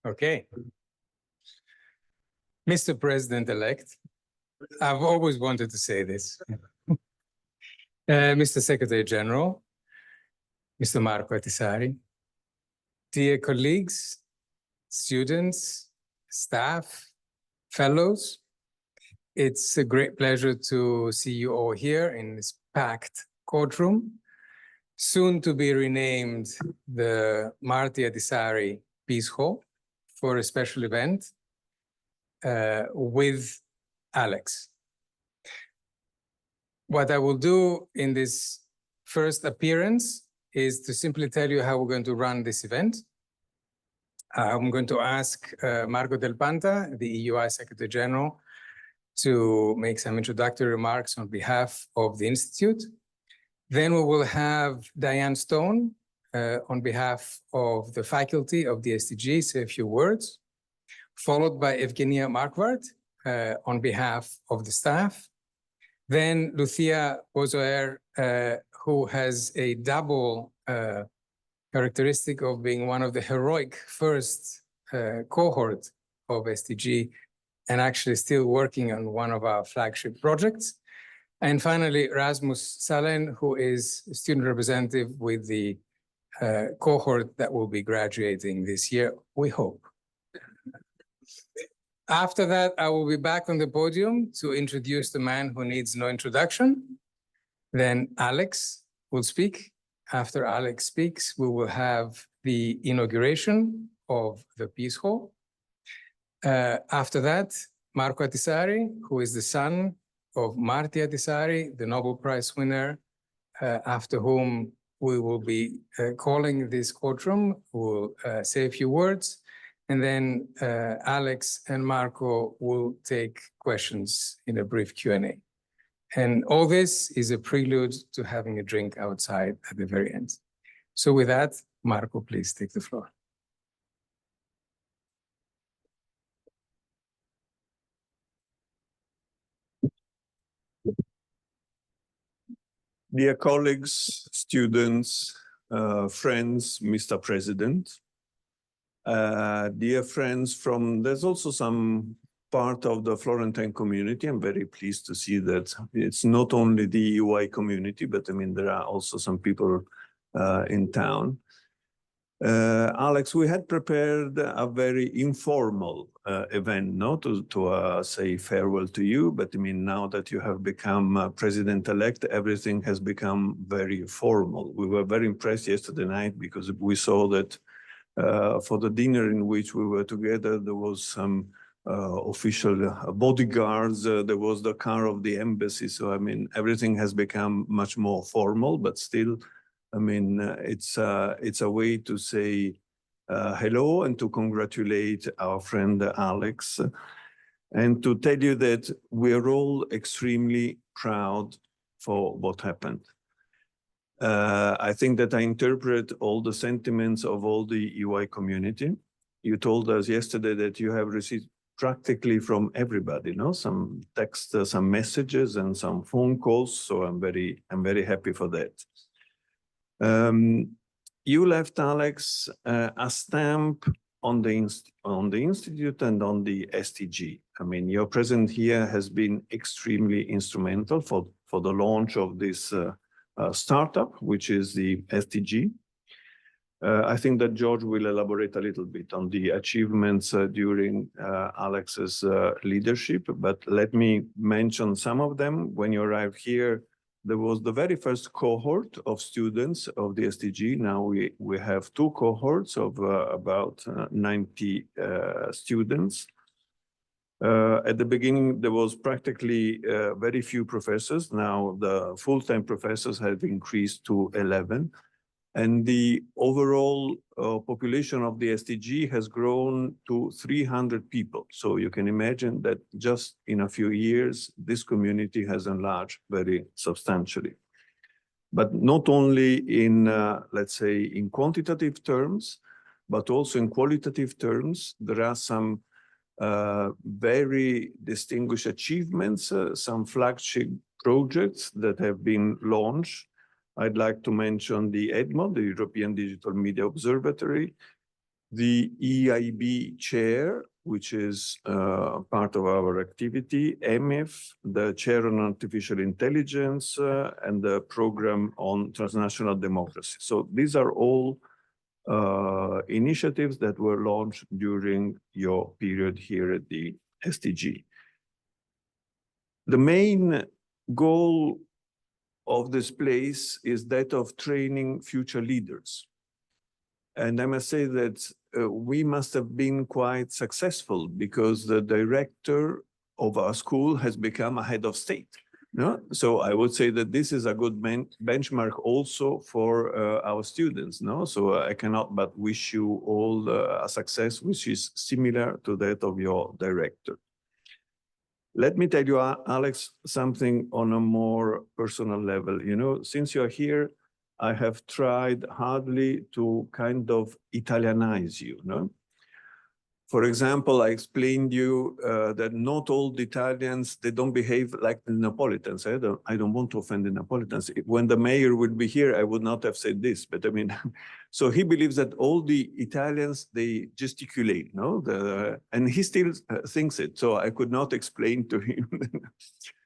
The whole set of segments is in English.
Okay. Mr. President-elect, I've always wanted to say this. Mr. Secretary General, Mr. Marko Ahtisaari, dear colleagues, students, staff, fellows, it's a great pleasure to see you all here in this packed courtroom, soon to be renamed the Martti Ahtisaari Peace Hall for a special event with Alex. What I will do in this first appearance is to simply tell you how we're going to run this event. I'm going to ask Marco Del Panta, the EUI Secretary General, to make some introductory remarks on behalf of the Institute. Then we will have Diane Stone on behalf of the faculty of the STG say a few words, followed by Evgenia Marquardt on behalf of the staff. Then Lucia Bozoer, who has a double characteristic of being one of the heroic first cohort of STG and actually still working on one of our flagship projects. And finally, Rasmus Salen, who is a student representative with the cohort that will be graduating this year, we hope. After that, I will be back on the podium to introduce the man who needs no introduction. Then Alex will speak. After Alex speaks, we will have the inauguration of the Peace Hall. After that, Marko Ahtisaari, who is the son of Martti Ahtisaari, the Nobel Prize winner, after whom we will be calling this courtroom, will say a few words. And then Alex and Marco will take questions in a brief Q&A. And all this is a prelude to having a drink outside at the very end. So with that, Marco, please take the floor. Dear colleagues, students, friends, Mr. President, dear friends from, there's also some part of the Florentine community. I'm very pleased to see that it's not only the EUI community, but I mean, there are also some people in town. Alex, we had prepared a very informal event, not to say farewell to you, but I mean, now that you have become President-elect, everything has become very formal. We were very impressed yesterday night because we saw that for the dinner in which we were together, there was some official bodyguards, there was the car of the embassy. So, I mean, everything has become much more formal, but still, I mean, it's a way to say hello and to congratulate our friend Alex and to tell you that we're all extremely proud for what happened. I think that I interpret all the sentiments of all the EUI community. You told us yesterday that you have received practically from everybody, no? Some text, some messages, and some phone calls. So I'm very happy for that. You left, Alex, a stamp on the institute and on the STG. I mean, your presence here has been extremely instrumental for the launch of this startup, which is the STG. I think that George will elaborate a little bit on the achievements during Alex's leadership, but let me mention some of them. When you arrived here, there was the very first cohort of students of the STG. Now we have two cohorts of about 90 students. At the beginning, there was practically very few professors. Now the full-time professors have increased to 11. And the overall population of the STG has grown to 300 people. So you can imagine that just in a few years, this community has enlarged very substantially. But not only in, let's say, in quantitative terms, but also in qualitative terms, there are some very distinguished achievements, some flagship projects that have been launched. I'd like to mention the EDMO, the European Digital Media Observatory, the EIB chair, which is part of our activity, EMIF, the chair on artificial intelligence, and the program on transnational democracy. So these are all initiatives that were launched during your period here at the SDG. The main goal of this place is that of training future leaders. And I must say that we must have been quite successful because the director of our school has become a head of state. No? So I would say that this is a good benchmark also for our students. No? So I cannot but wish you all a success which is similar to that of your director. Let me tell you, Alex, something on a more personal level. You know, since you're here, I have tried hardly to kind of Italianize you, no? For example, I explained you that not all the Italians, they don't behave like the Neapolitans. I don't want to offend the Neapolitans. When the mayor would be here, I would not have said this, but I mean, so he believes that all the Italians, they gesticulate, no? And he still thinks it. So I could not explain to him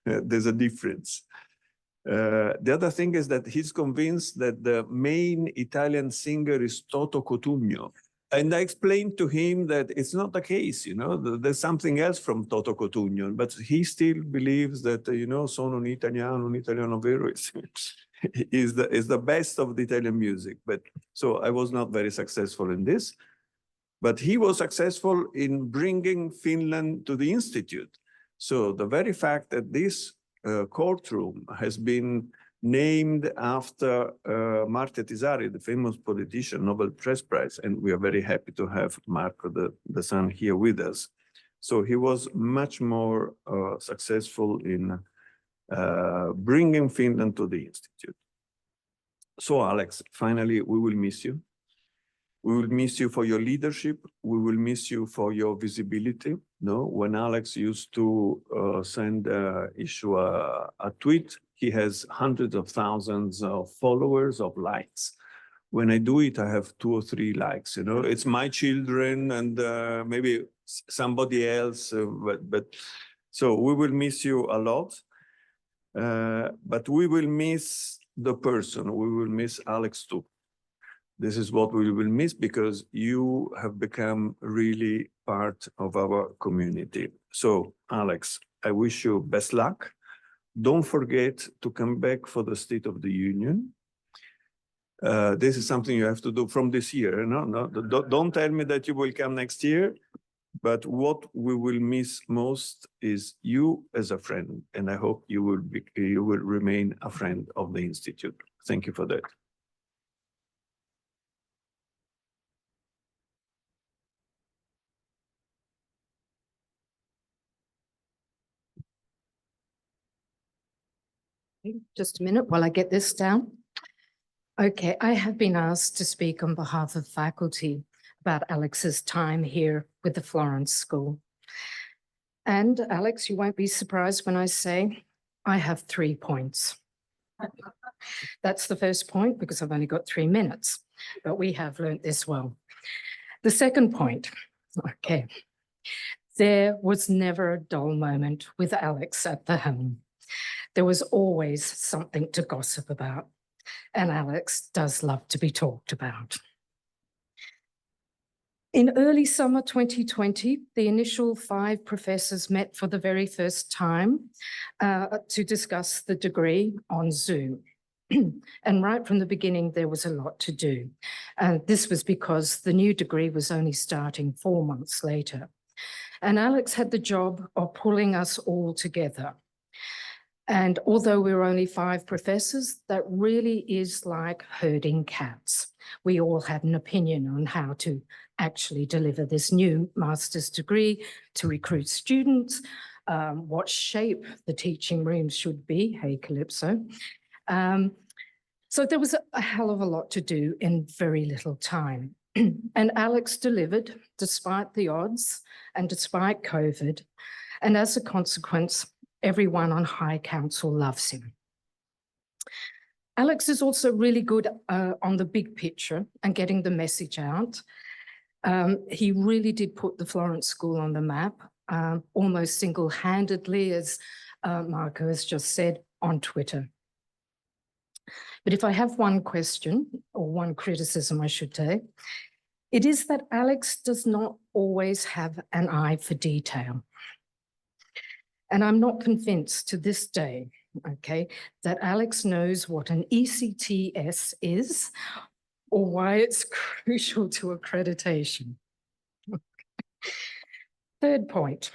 there's a difference. The other thing is that he's convinced that the main Italian singer is Toto Cotugno. And I explained to him that it's not the case, you know, there's something else from Toto Cotugno, but he still believes that, you know, sono un italiano vero is the best of the Italian music. But so I was not very successful in this, but he was successful in bringing Finland to the Institute. So the very fact that this courtroom has been named after Martti Ahtisaari, the famous politician, Nobel Peace Prize, and we are very happy to have Marko, the son, here with us. So he was much more successful in bringing Finland to the Institute. So Alex, finally, we will miss you. We will miss you for your leadership. We will miss you for your visibility. No, when Alex used to issue a tweet, he has hundreds of thousands of followers, of likes. When I do it, I have 2 or 3 likes. You know, it's my children and maybe somebody else. But so we will miss you a lot. But we will miss the person. We will miss Alex too. This is what we will miss because you have become really part of our community. So, Alex, I wish you best luck. Don't forget to come back for the State of the Union. This is something you have to do from this year. No, don't tell me that you will come next year. But what we will miss most is you as a friend, and I hope you will remain a friend of the Institute. Thank you for that. Just a minute while I get this down. Okay, I have been asked to speak on behalf of faculty about Alex's time here with the Florence School. And Alex, you won't be surprised when I say I have 3 points. That's the first point because I've only got 3 minutes, but we have learnt this well. The second point, okay, there was never a dull moment with Alex at the helm. There was always something to gossip about, and Alex does love to be talked about. In early summer 2020, the initial 5 professors met for the very first time to discuss the degree on Zoom. And right from the beginning, there was a lot to do. And this was because the new degree was only starting 4 months later. And Alex had the job of pulling us all together. And although we were only 5 professors, that really is like herding cats. We all had an opinion on how to actually deliver this new master's degree, to recruit students, what shape the teaching rooms should be, hey Calypso. So there was a hell of a lot to do in very little time. And Alex delivered despite the odds and despite COVID. And as a consequence, everyone on High Council loves him. Alex is also really good on the big picture and getting the message out. He really did put the Florence School on the map, almost single-handedly, as Marko has just said, on Twitter. But if I have one question, or one criticism, I should say, it is that Alex does not always have an eye for detail. And I'm not convinced to this day, okay, that Alex knows what an ECTS is or why it's crucial to accreditation. Third point,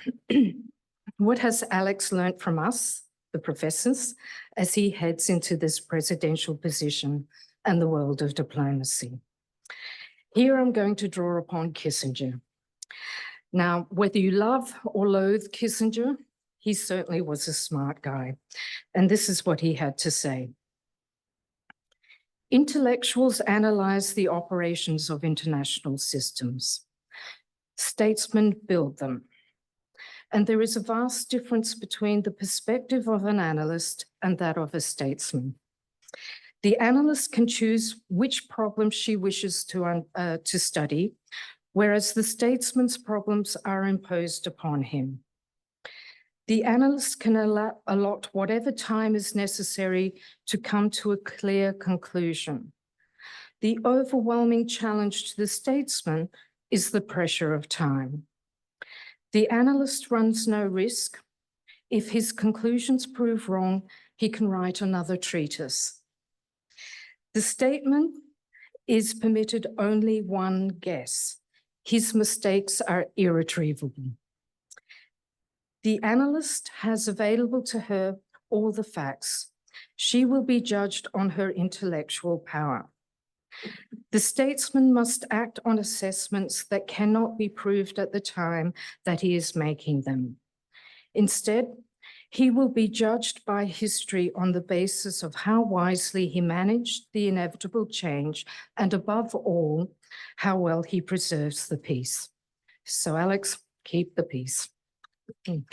what has Alex learnt from us, the professors, as he heads into this presidential position and the world of diplomacy? Here I'm going to draw upon Kissinger. Now, whether you love or loathe Kissinger, he certainly was a smart guy. And this is what he had to say. Intellectuals analyze the operations of international systems. Statesmen build them. And there is a vast difference between the perspective of an analyst and that of a statesman. The analyst can choose which problem she wishes to study, whereas the statesman's problems are imposed upon him. The analyst can allot whatever time is necessary to come to a clear conclusion. The overwhelming challenge to the statesman is the pressure of time. The analyst runs no risk. If his conclusions prove wrong, he can write another treatise. The statesman is permitted only one guess. His mistakes are irretrievable. The analyst has available to her all the facts. She will be judged on her intellectual power. The statesman must act on assessments that cannot be proved at the time that he is making them. Instead, he will be judged by history on the basis of how wisely he managed the inevitable change, and above all, how well he preserves the peace. So, Alex, keep the peace. Thank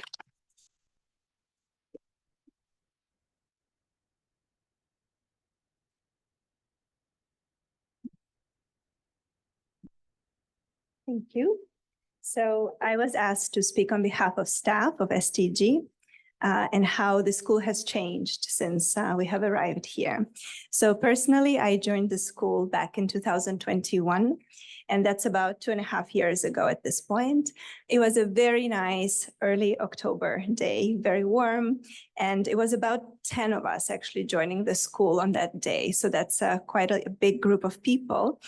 you. So I was asked to speak on behalf of staff of STG and how the school has changed since we have arrived here. So personally, I joined the school back in 2021, and that's about 2.5 years ago at this point. It was a very nice early October day, very warm, and it was about 10 of us actually joining the school on that day. So that's quite a big group of people.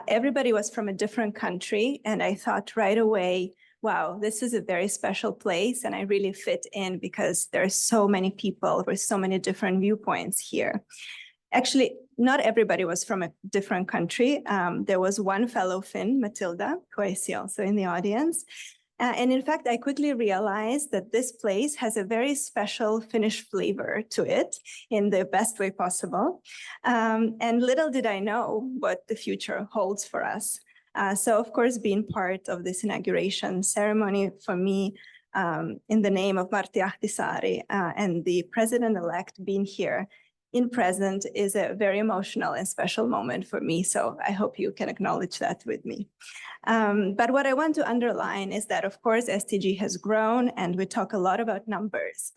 Everybody was from a different country, and I thought right away, wow, this is a very special place, and I really fit in because there are so many people with so many different viewpoints here. Actually, not everybody was from a different country. There was one fellow Finn, Matilda, who I see also in the audience. And in fact, I quickly realized that this place has a very special Finnish flavor to it in the best way possible. And little did I know what the future holds for us. So of course, being part of this inauguration ceremony for me, in the name of Martti Ahtisaari and the president-elect being here in present is a very emotional and special moment for me. So I hope you can acknowledge that with me. But what I want to underline is that, of course, STG has grown, and we talk a lot about numbers.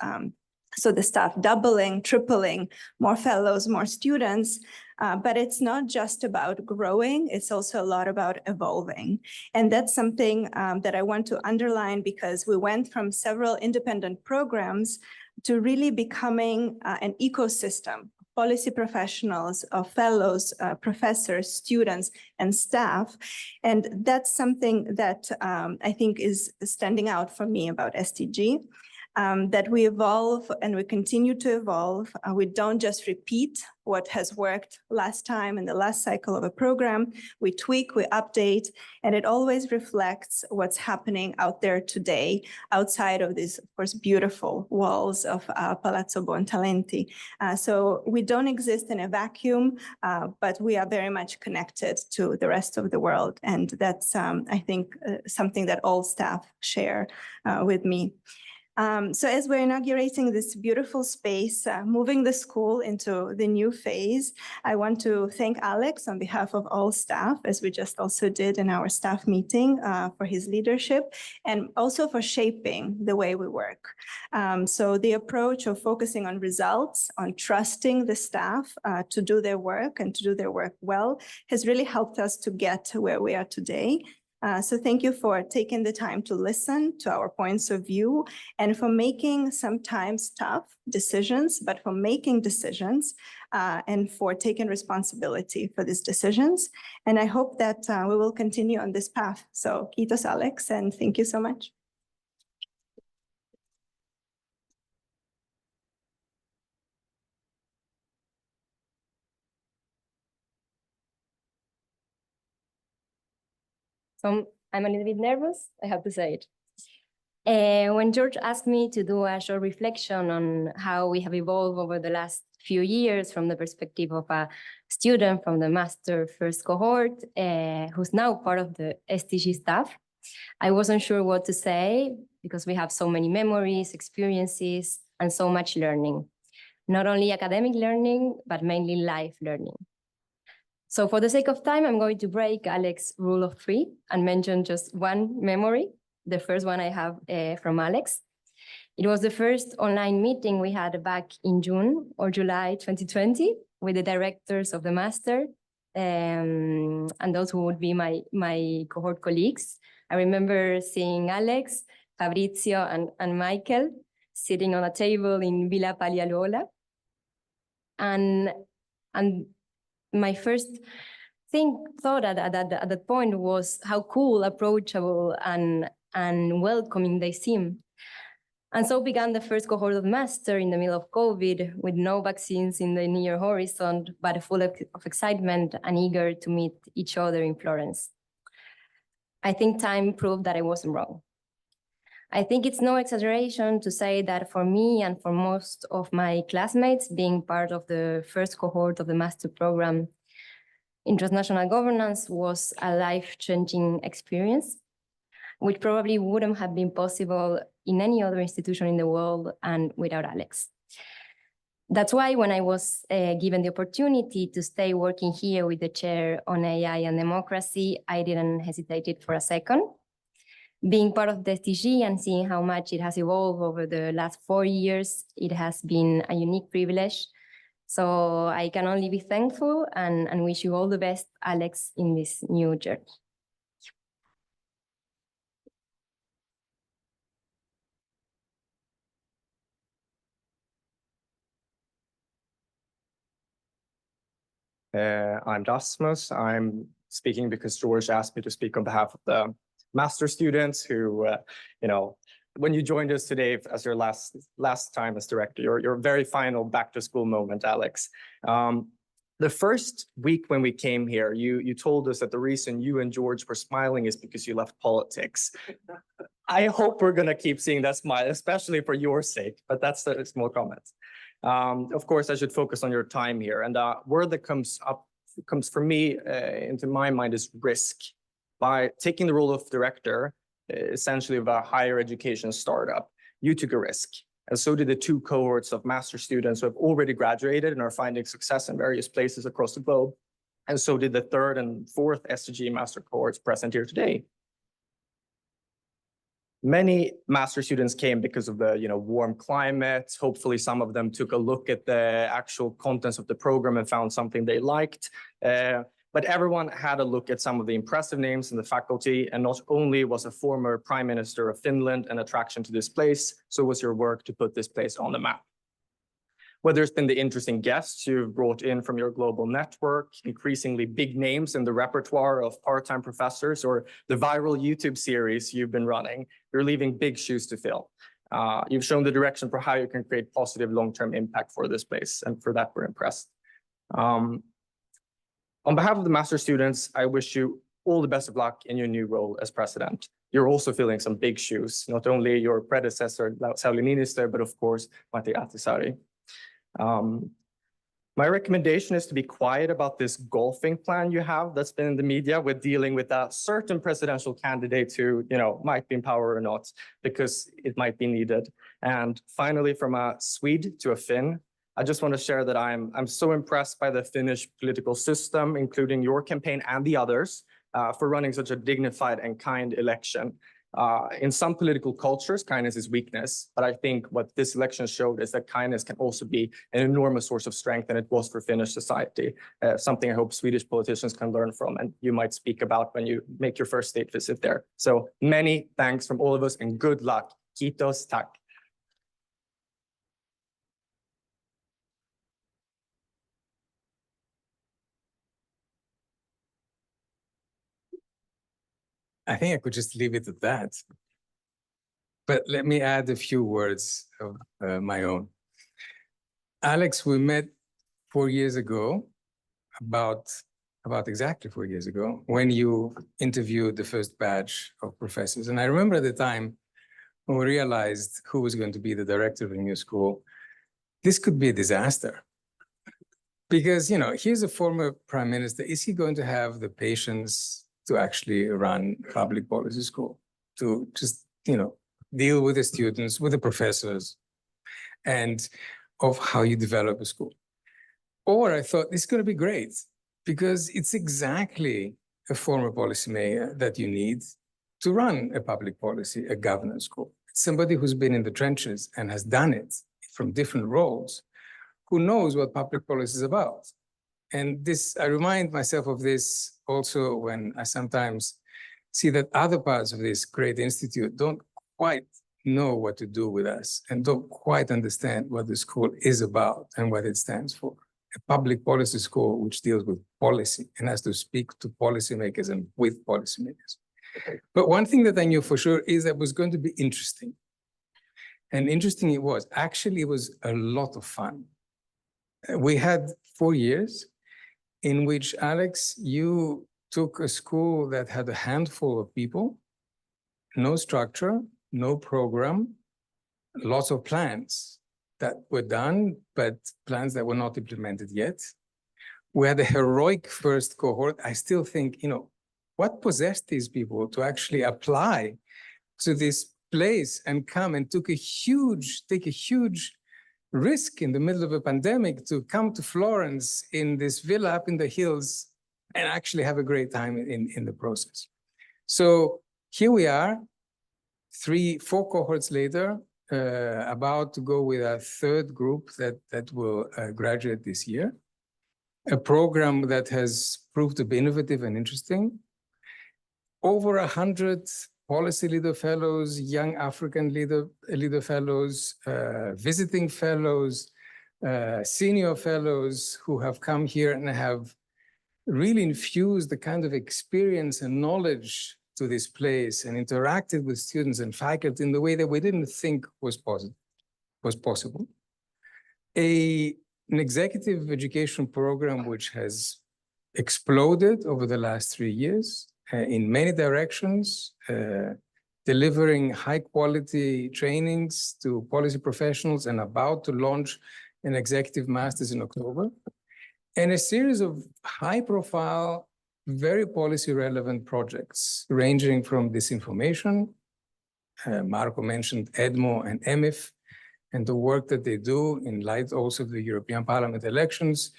So the staff doubling, tripling, more fellows, more students. But it's not just about growing, it's also a lot about evolving. And that's something that I want to underline, because we went from several independent programs to really becoming an ecosystem, policy professionals, of fellows, professors, students, and staff. And that's something that I think is standing out for me about STG. That we evolve and we continue to evolve. We don't just repeat what has worked last time in the last cycle of a program. We tweak, we update, and it always reflects what's happening out there today, outside of these, of course, beautiful walls of Palazzo Buontalenti. So we don't exist in a vacuum, but we are very much connected to the rest of the world. And that's, I think, something that all staff share with me. So as we're inaugurating this beautiful space, moving the school into the new phase, I want to thank Alex on behalf of all staff, as we just also did in our staff meeting, for his leadership and also for shaping the way we work. So the approach of focusing on results, on trusting the staff to do their work and to do their work well, has really helped us to get to where we are today. So thank you for taking the time to listen to our points of view and for making sometimes tough decisions, but for making decisions and for taking responsibility for these decisions. And I hope that we will continue on this path. So kiitos, Alex, and thank you so much. So I'm a little bit nervous, I have to say it. When George asked me to do a short reflection on how we have evolved over the last few years from the perspective of a student from the master first cohort, who's now part of the SDG staff, I wasn't sure what to say because we have so many memories, experiences, and so much learning. Not only academic learning, but mainly life learning. So for the sake of time, I'm going to break Alex's rule of three and mention just one memory, the first one I have from Alex. It was the first online meeting we had back in June or July 2020 with the directors of the master and those who would be my cohort colleagues. I remember seeing Alex, Fabrizio, and Michael sitting on a table in Villa Pagliaruola. And my first thought at that point was how cool, approachable, and welcoming they seem. And so began the first cohort of master in the middle of COVID, with no vaccines in the near horizon, but full of excitement and eager to meet each other in Florence. I think time proved that I wasn't wrong. I think it's no exaggeration to say that for me and for most of my classmates, being part of the first cohort of the master program in transnational governance was a life-changing experience, which probably wouldn't have been possible in any other institution in the world and without Alex. That's why when I was given the opportunity to stay working here with the chair on AI and democracy, I didn't hesitate for a second. Being part of the SDG and seeing how much it has evolved over the last 4 years, it has been a unique privilege. So I can only be thankful and wish you all the best, Alex, in this new journey. I'm Dasmus. I'm speaking because George asked me to speak on behalf of the master students who, when you joined us today as your last time as director, your very final back to school moment, Alex. The first week when we came here, you told us that the reason you and George were smiling is because you left politics. I hope we're going to keep seeing that smile, especially for your sake, but that's a small comment. Of course, I should focus on your time here. And the word that comes for me into my mind is risk. By taking the role of director, essentially of a higher education startup, you took a risk. And so did the 2 cohorts of master students who have already graduated and are finding success in various places across the globe. And so did the 3rd and 4th SDG master cohorts present here today. Many master students came because of the warm climate. Hopefully, some of them took a look at the actual contents of the program and found something they liked. But everyone had a look at some of the impressive names in the faculty, and not only was a former Prime Minister of Finland an attraction to this place, so was your work to put this place on the map. Whether it's been the interesting guests you've brought in from your global network, increasingly big names in the repertoire of part-time professors, or the viral YouTube series you've been running, you're leaving big shoes to fill. You've shown the direction for how you can create positive long-term impact for this place, and for that we're impressed. On behalf of the master students, I wish you all the best of luck in your new role as president. You're also filling some big shoes, not only your predecessor, Sauli Niinistö, but of course, Martti Ahtisaari. My recommendation is to be quiet about this golfing plan you have that's been in the media with dealing with a certain presidential candidate who, might be in power or not, because it might be needed. And finally, from a Swede to a Finn, I just want to share that I'm so impressed by the Finnish political system, including your campaign and the others, for running such a dignified and kind election. In some political cultures, kindness is weakness, but I think what this election showed is that kindness can also be an enormous source of strength, and it was for Finnish society, something I hope Swedish politicians can learn from, and you might speak about when you make your first state visit there. So many thanks from all of us, and good luck. Kiitos, tack. I think I could just leave it at that. But let me add a few words of my own. Alex, we met 4 years ago, about exactly 4 years ago, when you interviewed the first batch of professors. And I remember at the time when we realized who was going to be the director of the new school, this could be a disaster. Because, here's a former prime minister. Is he going to have the patience to actually run public policy school, to just, deal with the students, with the professors, and of how you develop a school? Or I thought this is going to be great, because it's exactly a former policymaker that you need to run a public policy, a governance school. It's somebody who's been in the trenches and has done it from different roles, who knows what public policy is about. And this, I remind myself of this also when I sometimes see that other parts of this great institute don't quite know what to do with us and don't quite understand what the school is about and what it stands for. A public policy school which deals with policy and has to speak to policymakers and with policymakers. Okay. But one thing that I knew for sure is that it was going to be interesting. And interesting it was. Actually, it was a lot of fun. We had 4 years in which, Alex, you took a school that had a handful of people, no structure, no program, lots of plans that were done, but plans that were not implemented yet. We had a heroic first cohort. I still think, what possessed these people to actually apply to this place and come and take a huge risk in the middle of a pandemic to come to Florence in this villa up in the hills and actually have a great time in the process. So here we are, 4 cohorts later, about to go with a third group that will graduate this year. A program that has proved to be innovative and interesting. Over 100 policy leader fellows, young African leader fellows, visiting fellows, senior fellows who have come here and have really infused the kind of experience and knowledge to this place and interacted with students and faculty in the way that we didn't think was possible. An executive education program which has exploded over the last 3 years in many directions, delivering high quality trainings to policy professionals and about to launch an executive master's in October. And a series of high profile, very policy relevant projects ranging from disinformation, Marko mentioned EDMO and EMIF, and the work that they do in light also of the European Parliament elections,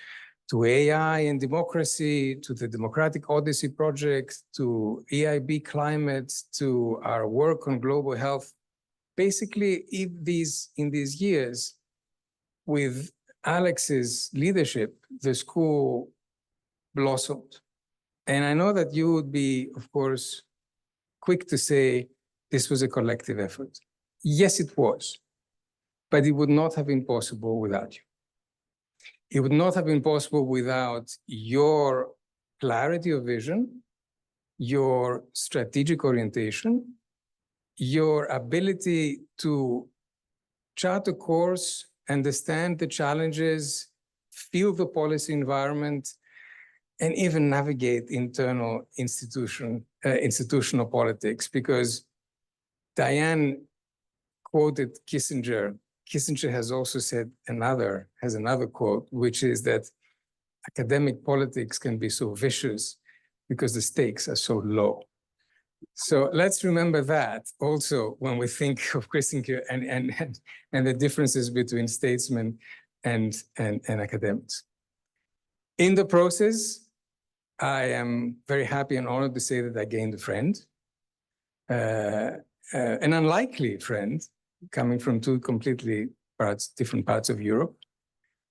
to AI and democracy, to the Democratic Odyssey project, to EIB climate, to our work on global health. Basically, in these years, with Alex's leadership, the school blossomed. And I know that you would be, of course, quick to say this was a collective effort. Yes, it was, but it would not have been possible without you. It would not have been possible without your clarity of vision, your strategic orientation, your ability to chart a course, understand the challenges, feel the policy environment, and even navigate internal institutional politics. Because Diane quoted Kissinger Kissinger has also said has another quote, which is that academic politics can be so vicious because the stakes are so low. So let's remember that also when we think of Kissinger and the differences between statesmen and academics. In the process, I am very happy and honored to say that I gained a friend, an unlikely friend, coming from two completely different parts of Europe,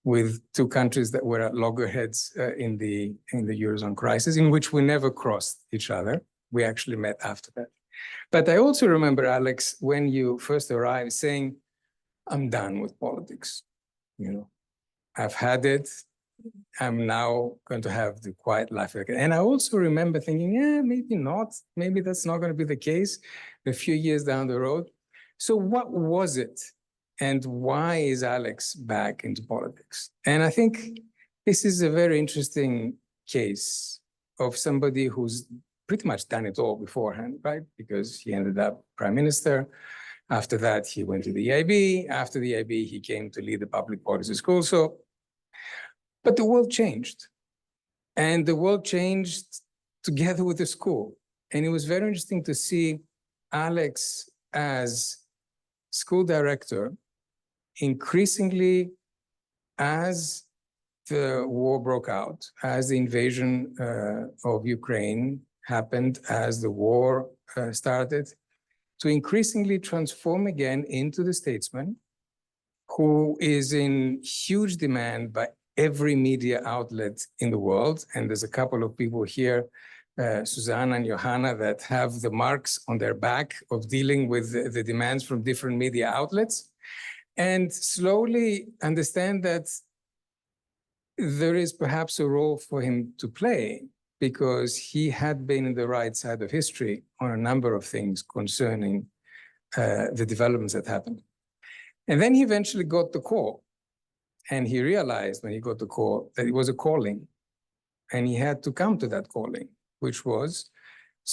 with two countries that were at loggerheads in the Eurozone crisis, in which we never crossed each other. We actually met after that. But I also remember, Alex, when you first arrived, saying, "I'm done with politics. You know, I've had it. I'm now going to have the quiet life again." And I also remember thinking, yeah, maybe not. Maybe that's not going to be the case a few years down the road. So what was it? And why is Alex back into politics? And I think this is a very interesting case of somebody who's pretty much done it all beforehand, right? Because he ended up prime minister. After that, he went to the EIB. After the EIB, he came to lead the public policy school. But the world changed. And the world changed together with the school. And it was very interesting to see Alex as school director increasingly, as the war broke out, as the invasion of Ukraine happened, as the war started, to increasingly transform again into the statesman who is in huge demand by every media outlet in the world. And there's a couple of people here, Susanna and Johanna, that have the marks on their back of dealing with the demands from different media outlets, and slowly understand that there is perhaps a role for him to play, because he had been in the right side of history on a number of things concerning the developments that happened. And then he eventually got the call. And he realized when he got the call that it was a calling. And he had to come to that calling, which was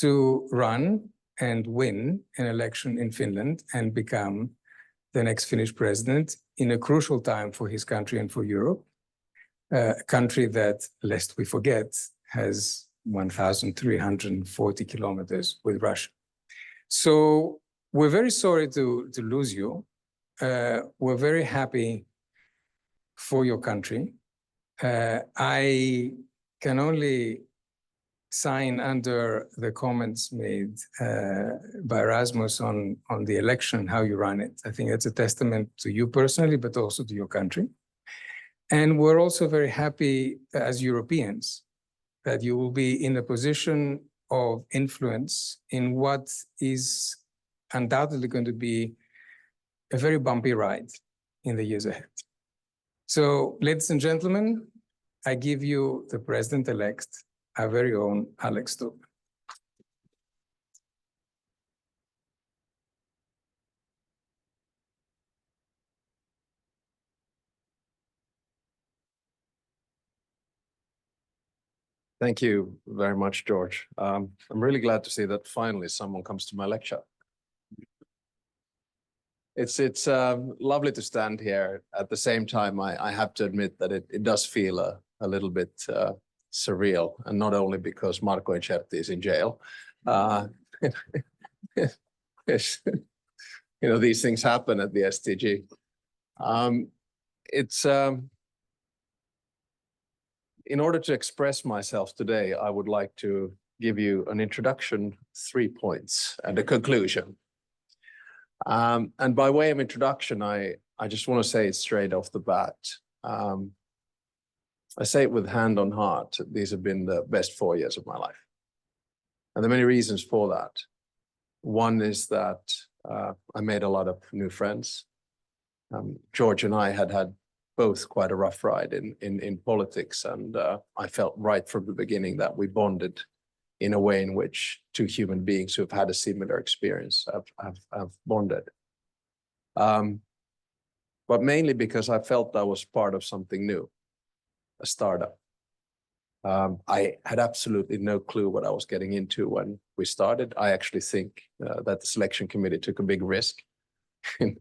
to run and win an election in Finland and become the next Finnish president in a crucial time for his country and for Europe, a country that, lest we forget, has 1,340 kilometers with Russia. So we're very sorry to lose you. We're very happy for your country. I can only sign under the comments made by Rasmus on the election, how you run it. I think that's a testament to you personally, but also to your country. And we're also very happy as Europeans that you will be in a position of influence in what is undoubtedly going to be a very bumpy ride in the years ahead. So, ladies and gentlemen, I give you the President-elect, our very own Alex Stubb. Thank you very much, George. I'm really glad to see that finally someone comes to my lecture. It's lovely to stand here. At the same time, I have to admit that it does feel a little bit surreal, and not only because Marko Ahtisaari is in jail. You know, these things happen at the STG. In order to express myself today, I would like to give you an introduction, 3 points, and a conclusion. And by way of introduction, I just want to say it straight off the bat. I say it with hand on heart, these have been the best 4 years of my life. And there are many reasons for that. One is that I made a lot of new friends. George and I had both quite a rough ride in politics, and I felt right from the beginning that we bonded in a way in which two human beings who have had a similar experience have bonded. But mainly because I felt I was part of something new, a startup. I had absolutely no clue what I was getting into when we started. I actually think that the selection committee took a big risk in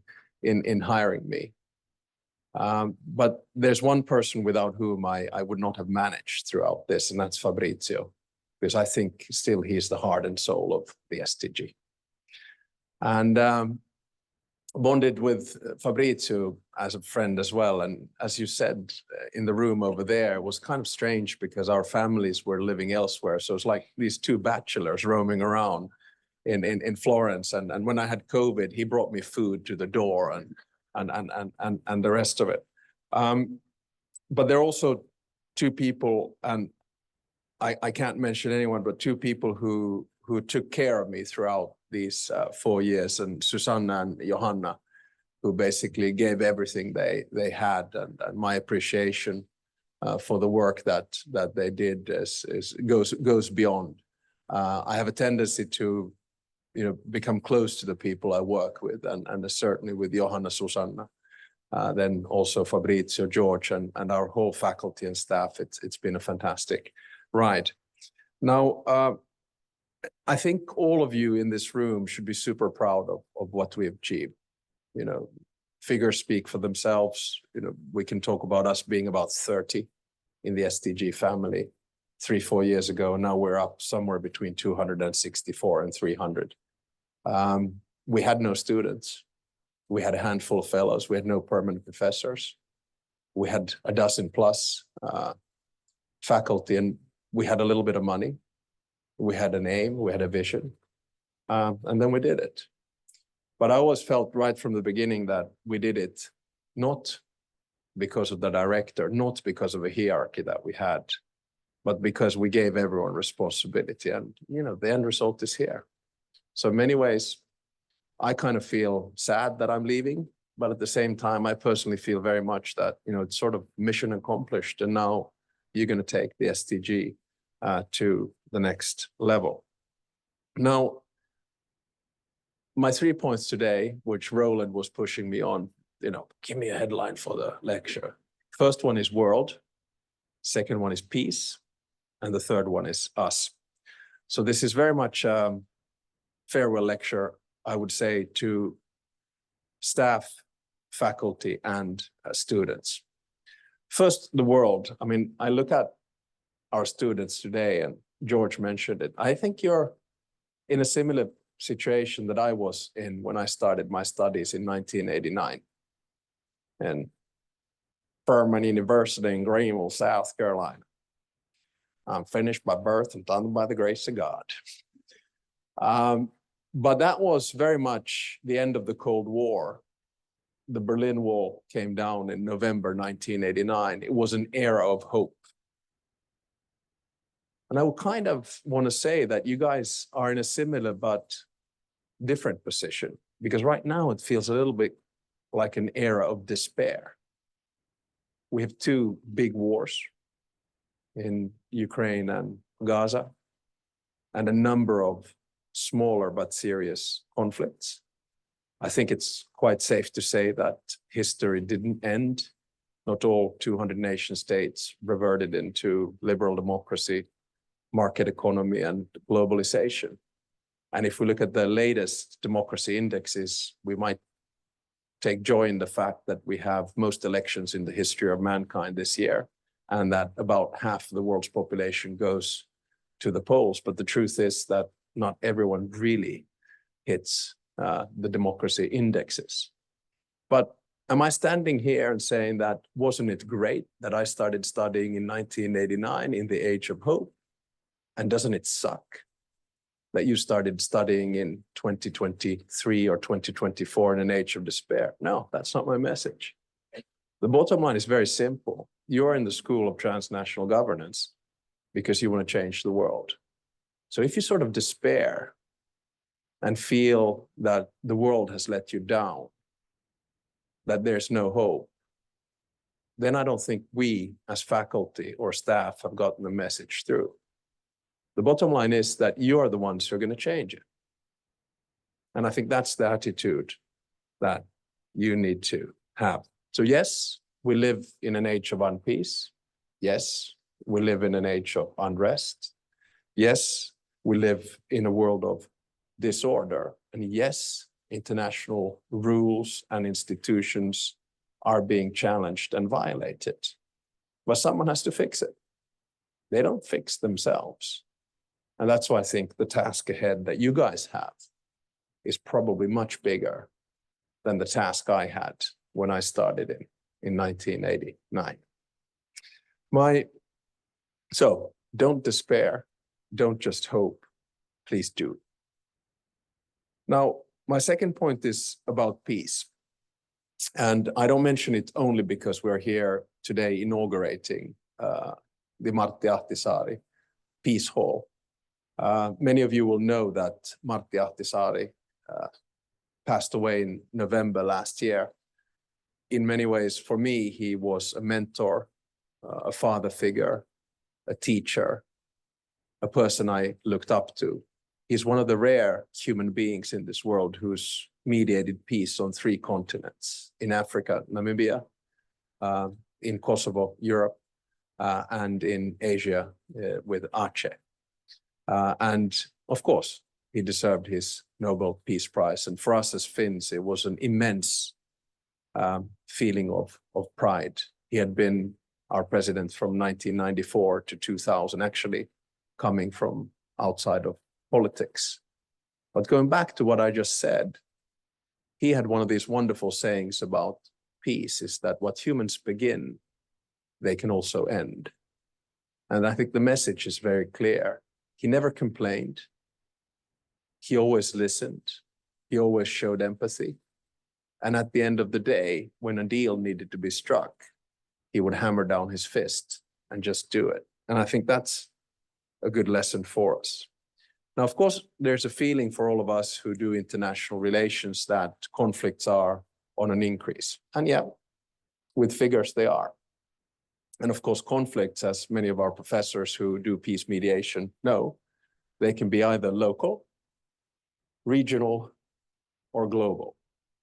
in hiring me. But there's one person without whom I would not have managed throughout this, and that's Fabrizio, because I think still he's the heart and soul of the STG. And bonded with Fabrizio as a friend as well. And as you said, in the room over there, it was kind of strange because our families were living elsewhere. So it's like these two bachelors roaming around in Florence. And when I had COVID, he brought me food to the door and the rest of it. But there are also two people, and I can't mention anyone, but two people who took care of me throughout these 4 years, and Susanna and Johanna, who basically gave everything they had, and my appreciation for the work that they did goes beyond. I have a tendency to, become close to the people I work with, and certainly with Johanna, Susanna, then also Fabrizio, George, and our whole faculty and staff. It's been a fantastic ride. Now, I think all of you in this room should be super proud of what we have achieved. Figures speak for themselves. We can talk about us being about 30 in the STG family 3-4 years ago. Now we're up somewhere between 264 and 300. We had no students. We had a handful of fellows. We had no permanent professors. We had a dozen plus faculty, and we had a little bit of money. We had an aim, we had a vision, and then we did it. But I always felt right from the beginning that we did it not because of the director, not because of a hierarchy that we had, but because we gave everyone responsibility. And, the end result is here. So in many ways, I kind of feel sad that I'm leaving, but at the same time, I personally feel very much that, it's sort of mission accomplished. And now you're going to take the STG to the next level. Now, my 3 points today, which Roland was pushing me on, give me a headline for the lecture. First one is world, second one is peace, and the third one is us. So this is very much a farewell lecture, I would say, to staff, faculty, and students. First, the world. I mean, I look at our students today, and George mentioned it. I think you're in a similar situation that I was in when I started my studies in 1989. And Furman University in Greenville, South Carolina. I'm Finnish by birth and done by the grace of God. But that was very much the end of the Cold War. The Berlin Wall came down in November 1989. It was an era of hope. And I would kind of want to say that you guys are in a similar but different position, because right now it feels a little bit like an era of despair. We have two big wars in Ukraine and Gaza, and a number of smaller but serious conflicts. I think it's quite safe to say that history didn't end. Not all 200 nation states reverted into liberal democracy, market economy, and globalization. And if we look at the latest democracy indexes, we might take joy in the fact that we have most elections in the history of mankind this year, and that about half the world's population goes to the polls. But the truth is that not everyone really hits the democracy indexes. But am I standing here and saying that wasn't it great that I started studying in 1989 in the age of hope? And doesn't it suck that you started studying in 2023 or 2024 in an age of despair? No, that's not my message. The bottom line is very simple. You're in the School of Transnational Governance because you want to change the world. So if you sort of despair and feel that the world has let you down, that there's no hope, then I don't think we as faculty or staff have gotten the message through. The bottom line is that you are the ones who are going to change it. And I think that's the attitude that you need to have. So yes, we live in an age of unpeace. Yes, we live in an age of unrest. Yes, we live in a world of disorder. And yes, international rules and institutions are being challenged and violated. But someone has to fix it. They don't fix themselves. And that's why I think the task ahead that you guys have is probably much bigger than the task I had when I started in 1989. So don't despair, don't just hope, please do. Now, my second point is about peace. And I don't mention it only because we're here today inaugurating the Martti Ahtisaari Peace Hall. Many of you will know that Martti Ahtisaari passed away in November last year. In many ways, for me, he was a mentor, a father figure, a teacher, a person I looked up to. He's one of the rare human beings in this world who's mediated peace on 3 continents, in Africa, Namibia, in Kosovo, Europe, and in Asia with Aceh. And of course, he deserved his Nobel Peace Prize. And for us as Finns, it was an immense feeling of pride. He had been our president from 1994 to 2000, actually coming from outside of politics. But going back to what I just said, he had one of these wonderful sayings about peace, is that what humans begin, they can also end. And I think the message is very clear. He never complained. He always listened. He always showed empathy. And at the end of the day, when a deal needed to be struck, he would hammer down his fist and just do it. And I think that's a good lesson for us. Now, of course, there's a feeling for all of us who do international relations that conflicts are on an increase. And yeah, with figures they are. And of course, conflicts, as many of our professors who do peace mediation know, they can be either local, regional, or global.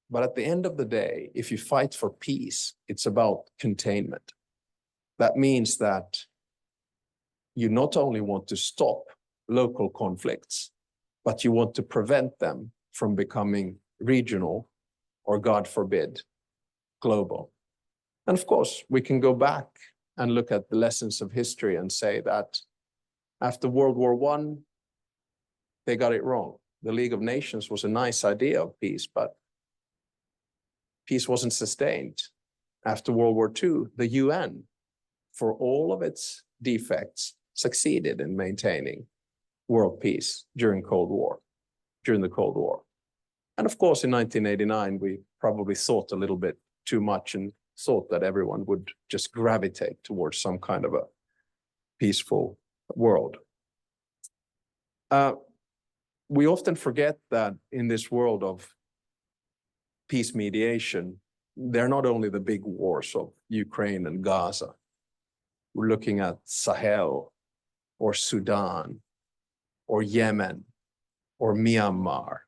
But at the end of the day, if you fight for peace, it's about containment. That means that you not only want to stop local conflicts, but you want to prevent them from becoming regional or, God forbid, global. And of course, we can go back and look at the lessons of history and say that after World War I, they got it wrong. The League of Nations was a nice idea of peace, but peace wasn't sustained. After World War II, the UN, for all of its defects, succeeded in maintaining world peace during the Cold War. And of course, in 1989, we probably thought a little bit too much and thought that everyone would just gravitate towards some kind of a peaceful world. We often forget that in this world of peace mediation, they're not only the big wars of Ukraine and Gaza. We're looking at Sahel or Sudan or Yemen or Myanmar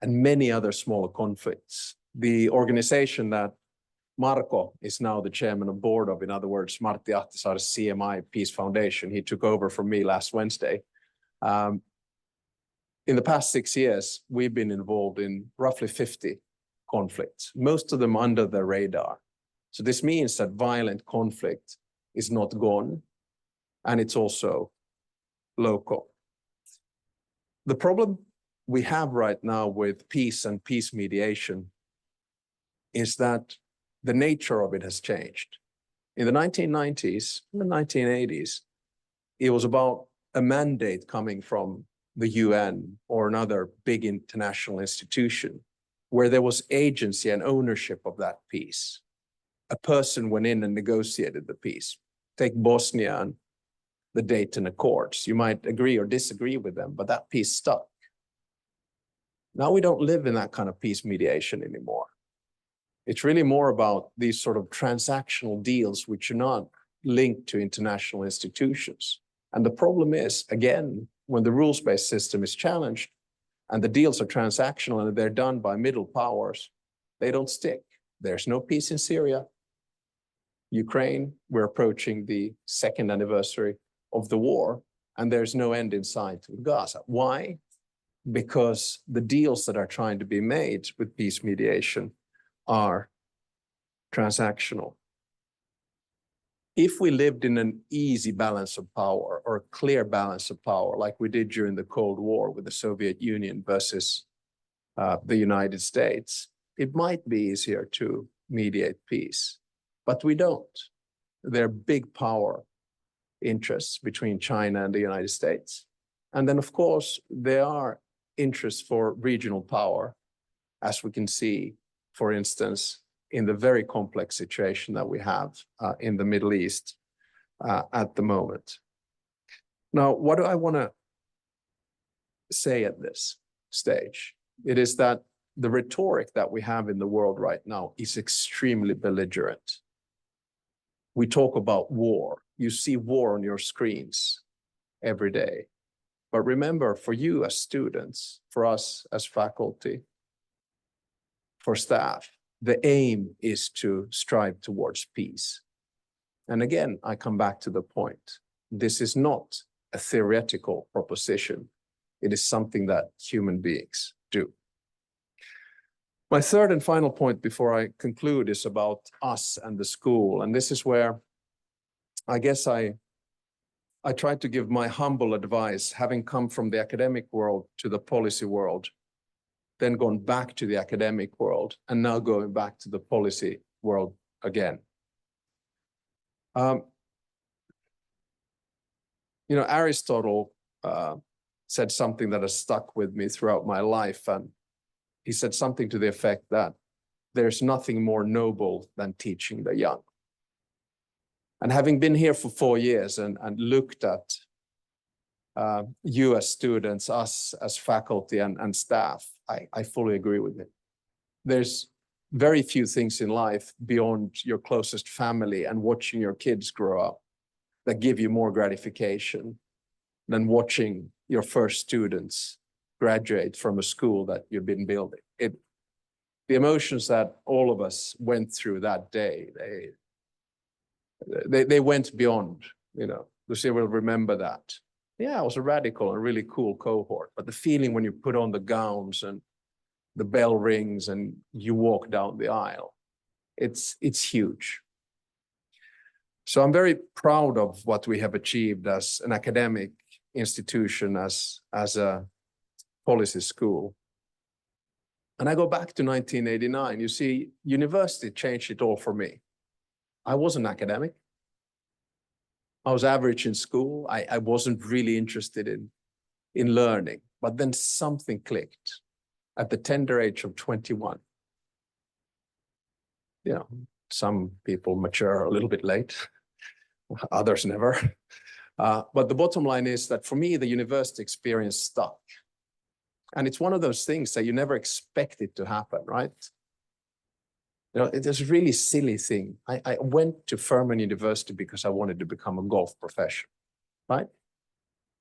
and many other smaller conflicts. The organization that Marko is now the chairman of board of, in other words, Martti Ahtisaari CMI Peace Foundation, he took over from me last Wednesday. In the past 6 years, we've been involved in roughly 50 conflicts, most of them under the radar. So this means that violent conflict is not gone, and it's also local. The problem we have right now with peace and peace mediation is that the nature of it has changed. In the 1990s, in the 1980s, it was about a mandate coming from the UN or another big international institution where there was agency and ownership of that peace. A person went in and negotiated the peace. Take Bosnia and the Dayton Accords. You might agree or disagree with them, but that peace stuck. Now we don't live in that kind of peace mediation anymore. It's really more about these sort of transactional deals which are not linked to international institutions. And the problem is, again, when the rules-based system is challenged and the deals are transactional and they're done by middle powers, they don't stick. There's no peace in Syria. Ukraine, we're approaching the 2nd anniversary of the war, and there's no end in sight with Gaza. Why? because the deals that are trying to be made with peace mediation are transactional. If we lived in an easy balance of power or a clear balance of power, like we did during the Cold War with the Soviet Union versus the United States, it might be easier to mediate peace, but we don't. There are big power interests between China and the United States. And then, of course, there are interests for regional power, as we can see, for instance, in the very complex situation that we have in the Middle East at the moment. Now, what do I want to say at this stage? It is that the rhetoric that we have in the world right now is extremely belligerent. We talk about war. You see war on your screens every day. But remember, for you as students, for us as faculty, for staff, the aim is to strive towards peace. And again, I come back to the point. This is not a theoretical proposition. It is something that human beings do. My third and final point before I conclude is about us and the school. And this is where I guess I tried to give my humble advice, having come from the academic world to the policy world, then gone back to the academic world, and now going back to the policy world again. Aristotle said something that has stuck with me throughout my life, and he said something to the effect that there's nothing more noble than teaching the young. And having been here for 4 years and looked at you as students, us as faculty and staff, I fully agree with him. There's very few things in life beyond your closest family and watching your kids grow up that give you more gratification than watching your first students graduate from a school that you've been building. The emotions that all of us went through that day, they went beyond, Lucia will remember that. Yeah, it was a radical and really cool cohort, but the feeling when you put on the gowns and the bell rings and you walk down the aisle, it's huge. So I'm very proud of what we have achieved as an academic institution, as a policy school. And I go back to 1989. You see, university changed it all for me. I wasn't academic. I was average in school. I wasn't really interested in learning, but then something clicked at the tender age of 21. Some people mature a little bit late, others never. But the bottom line is that for me, the university experience stuck. And it's one of those things that you never expect it to happen, right? It's a really silly thing. I went to Furman University because I wanted to become a golf professional, right?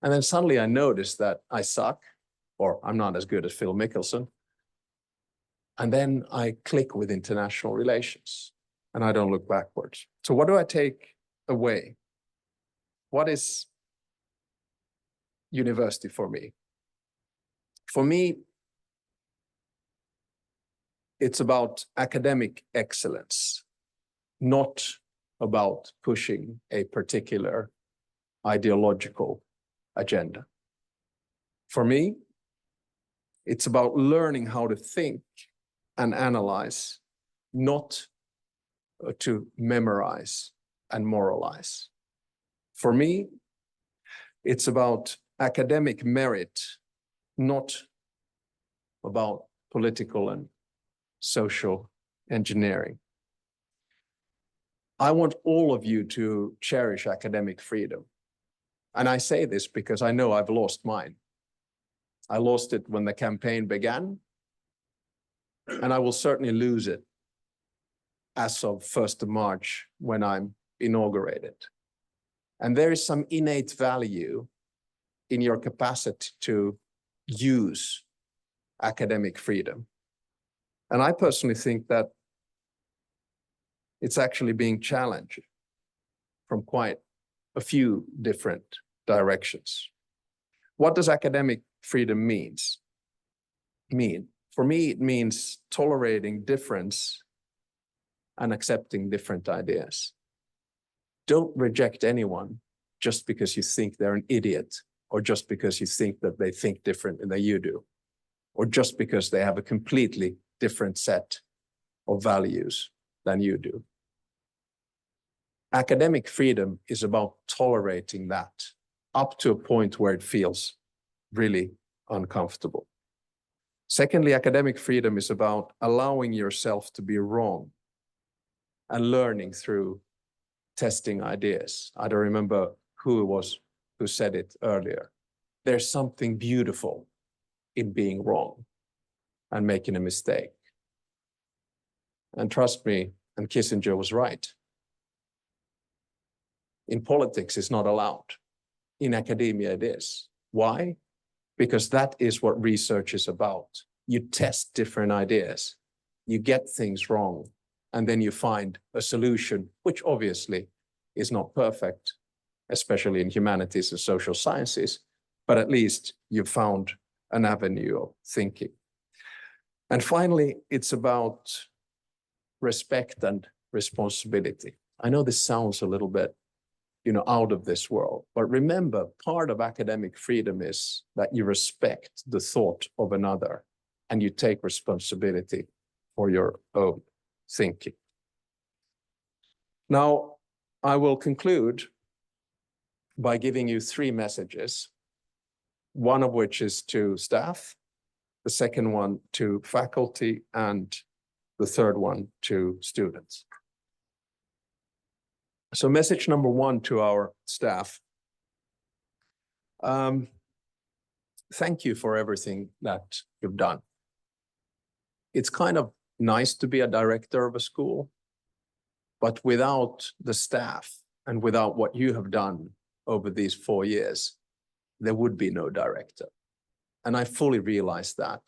And then suddenly I noticed that I suck, or I'm not as good as Phil Mickelson. And then I click with international relations and I don't look backwards. So what do I take away? What is university for me? For me, it's about academic excellence, not about pushing a particular ideological agenda. For me, it's about learning how to think and analyze, not to memorize and moralize. For me, it's about academic merit, not about political and social engineering. I want all of you to cherish academic freedom. And I say this because I know I've lost mine. I lost it when the campaign began, and I will certainly lose it as of 1st of March when I'm inaugurated. And there is some innate value in your capacity to use academic freedom. And I personally think that it's actually being challenged from quite a few different directions. What does academic freedom mean? mean? For me, it means tolerating difference and accepting different ideas. Don't reject anyone just because you think they're an idiot, or just because you think that they think differently than you do, or just because they have a completely different set of values than you do. Academic freedom is about tolerating that up to a point where it feels really uncomfortable. Secondly, academic freedom is about allowing yourself to be wrong and learning through testing ideas. I don't remember who it was who said it earlier. There's something beautiful in being wrong and making a mistake. And trust me, and Kissinger was right. In politics, it's not allowed. In academia, it is. Why? Because that is what research is about. You test different ideas, you get things wrong, and then you find a solution, which obviously is not perfect, especially in humanities and social sciences, but at least you've found an avenue of thinking. And finally, it's about respect and responsibility. I know this sounds a little bit, out of this world, but remember, part of academic freedom is that you respect the thought of another and you take responsibility for your own thinking. Now, I will conclude by giving you 3 messages, one of which is to staff, the second one to faculty, and the third one to students. So message number 1 to our staff. Thank you for everything that you've done. It's kind of nice to be a director of a school, but without the staff and without what you have done over these 4 years, there would be no director. And I fully realize that.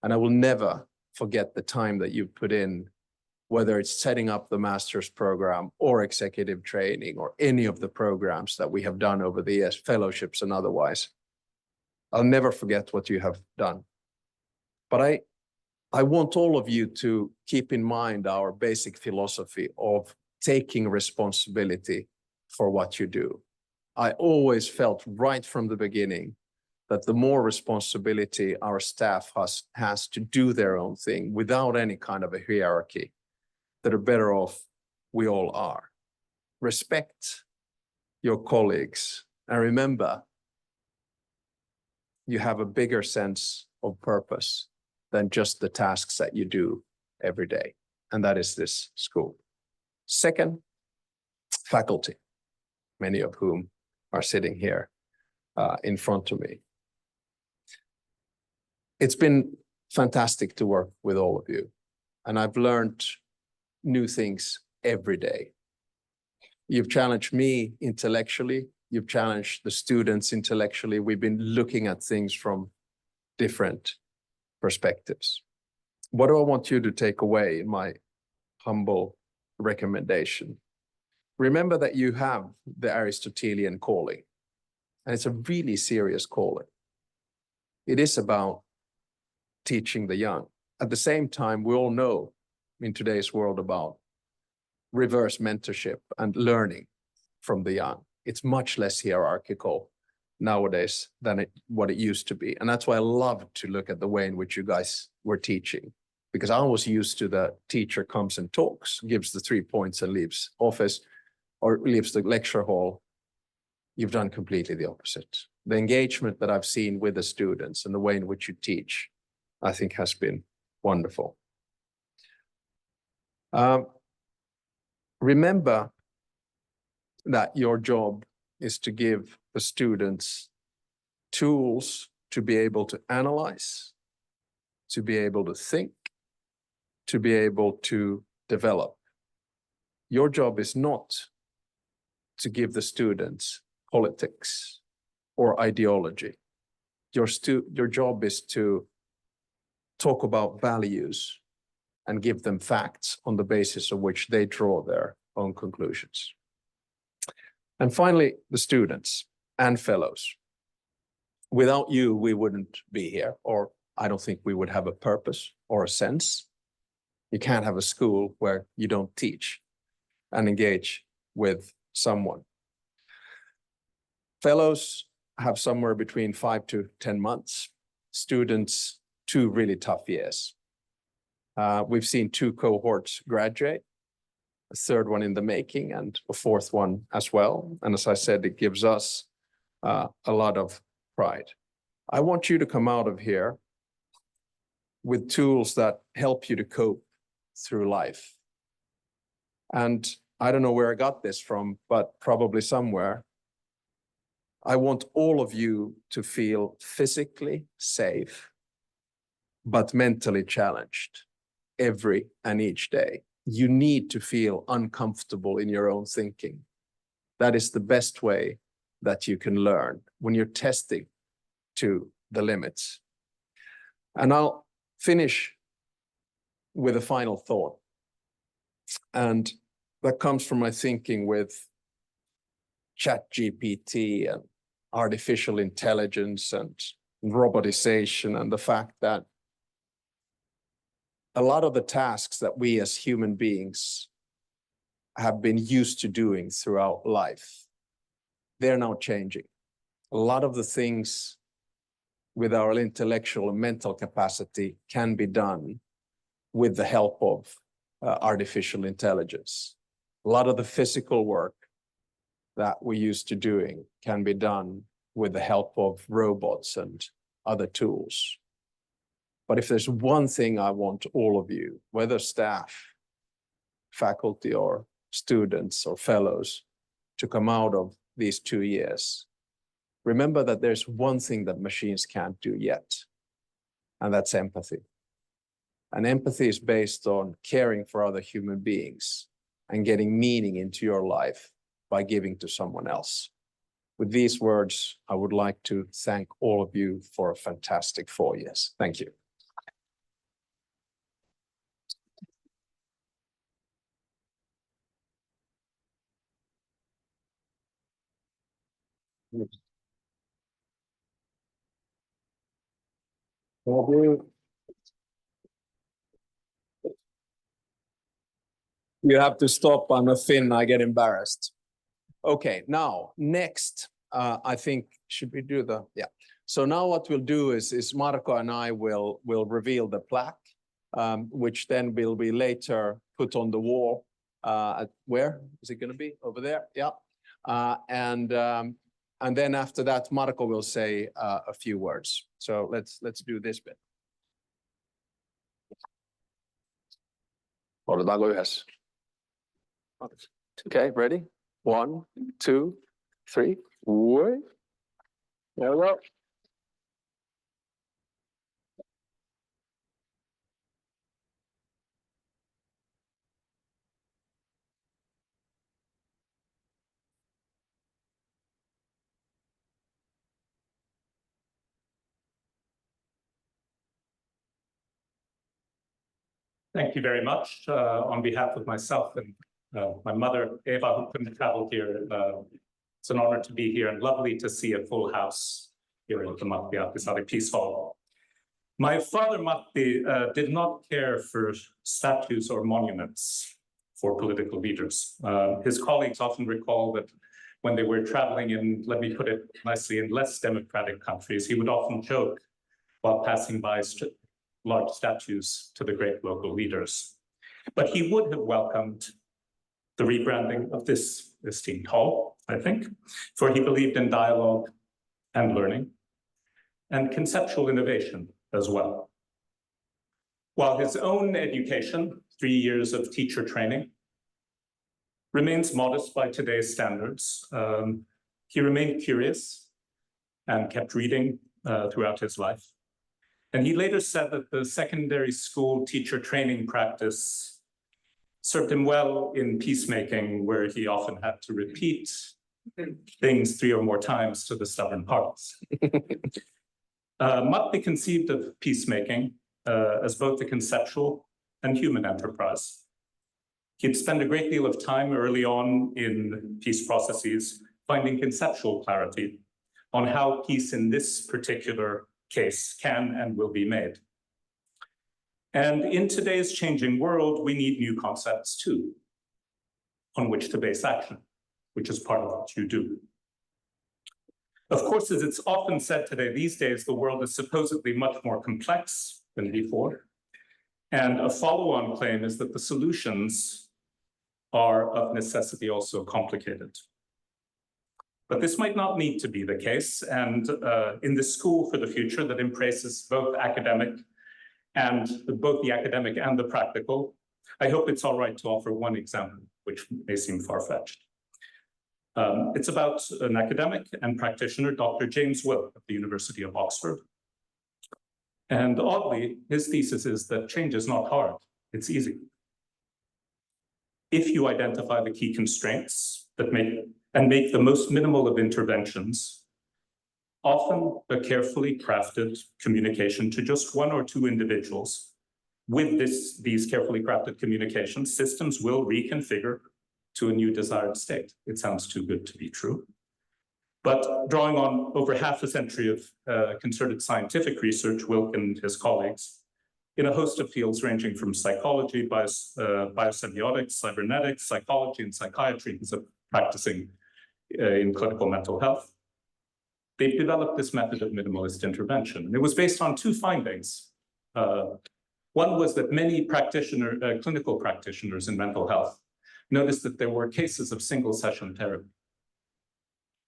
And I will never forget the time that you've put in, whether it's setting up the master's program or executive training or any of the programs that we have done over the years, fellowships and otherwise. I'll never forget what you have done. But I want all of you to keep in mind our basic philosophy of taking responsibility for what you do. I always felt right from the beginning that the more responsibility our staff has to do their own thing without any kind of a hierarchy, the better off we all are. Respect your colleagues, and remember, you have a bigger sense of purpose than just the tasks that you do every day, and that is this school. Second, faculty, many of whom are sitting here in front of me. It's been fantastic to work with all of you, and I've learned new things every day. You've challenged me intellectually, you've challenged the students intellectually. We've been looking at things from different perspectives. What do I want you to take away in my humble recommendation? Remember that you have the Aristotelian calling, and it's a really serious calling. It is about teaching the young. At the same time, we all know in today's world about reverse mentorship and learning from the young. It's much less hierarchical nowadays than what it used to be. And that's why I love to look at the way in which you guys were teaching, because I was used to the teacher comes and talks, gives the 3 points and leaves office or leaves the lecture hall. You've done completely the opposite. The engagement that I've seen with the students and the way in which you teach, I think has been wonderful. Remember that your job is to give the students tools to be able to analyze, to be able to think, to be able to develop. Your job is not to give the students politics or ideology. Your job is to talk about values and give them facts on the basis of which they draw their own conclusions. And finally, the students and fellows. Without you, we wouldn't be here, or I don't think we would have a purpose or a sense. You can't have a school where you don't teach and engage with someone. Fellows have somewhere between 5 to 10 months. Students, 2 really tough years. We've seen 2 cohorts graduate, a 3rd one in the making, and a 4th one as well. And as I said, it gives us a lot of pride. I want you to come out of here with tools that help you to cope through life. And I don't know where I got this from, but probably somewhere. I want all of you to feel physically safe, but mentally challenged every and each day. You need to feel uncomfortable in your own thinking. That is the best way that you can learn when you're testing to the limits. And I'll finish with a final thought. And that comes from my thinking with ChatGPT and artificial intelligence and robotization, and the fact that a lot of the tasks that we as human beings have been used to doing throughout life, they're now changing. A lot of the things with our intellectual and mental capacity can be done with the help of artificial intelligence. A lot of the physical work that we used to doing can be done with the help of robots and other tools. But if there's one thing I want all of you, whether staff, faculty, or students or fellows, to come out of these 2 years, remember that there's one thing that machines can't do yet, and that's empathy. And empathy is based on caring for other human beings and getting meaning into your life by giving to someone else. With these words, I would like to thank all of you for a fantastic 4 years. Thank you. You have to stop. I'm a Finn. I get embarrassed. Okay, now next, I think, should we do the, yeah. So now what we'll do is Marko and I will reveal the plaque, which then will be later put on the wall. At where is it going to be? Over there? Yeah. And then after that, Marko will say a few words. So let's do this bit. Odotetaanko yhdessä? Okay, ready? 1, 2, 3. Wait. There we go. Thank you very much. On behalf of myself and my mother, Eva, who couldn't travel here, it's an honor to be here and lovely to see a full house here at the Martti Ahtisaari Peace Hall. My father, Martti, did not care for statues or monuments for political leaders. His colleagues often recall that when they were traveling in, let me put it nicely, in less democratic countries, he would often joke while passing by large statues to the great local leaders. But he would have welcomed the rebranding of this esteemed hall, I think, for he believed in dialogue and learning and conceptual innovation as well. While his own education, 3 years of teacher training, remains modest by today's standards, he remained curious and kept reading throughout his life. And he later said that the secondary school teacher training practice served him well in peacemaking, where he often had to repeat things 3 or more times to the stubborn parts. Martti conceived of peacemaking as both a conceptual and human enterprise. He'd spend a great deal of time early on in peace processes finding conceptual clarity on how peace in this particular case can and will be made. And in today's changing world, we need new concepts too, on which to base action, which is part of what you do. Of course, as it's often said today, these days, the world is supposedly much more complex than before. And a follow-on claim is that the solutions are of necessity also complicated. But this might not need to be the case. And in the school for the future that embraces both the academic and the practical, I hope it's all right to offer one example, which may seem far-fetched. It's about an academic and practitioner, Dr. James Wilk of the University of Oxford. And oddly, his thesis is that change is not hard, it's easy. If you identify the key constraints that make the most minimal of interventions, often a carefully crafted communication to just one or two individuals, with these carefully crafted communication, systems will reconfigure to a new desired state. It sounds too good to be true. But drawing on over half a century of concerted scientific research, Wilk and his colleagues, in a host of fields ranging from psychology, biosemiotics, cybernetics, psychology, and psychiatry, he's practicing in clinical mental health, they've developed this method of minimalist intervention. And it was based on two findings. One was that many clinical practitioners in mental health noticed that there were cases of single session therapy,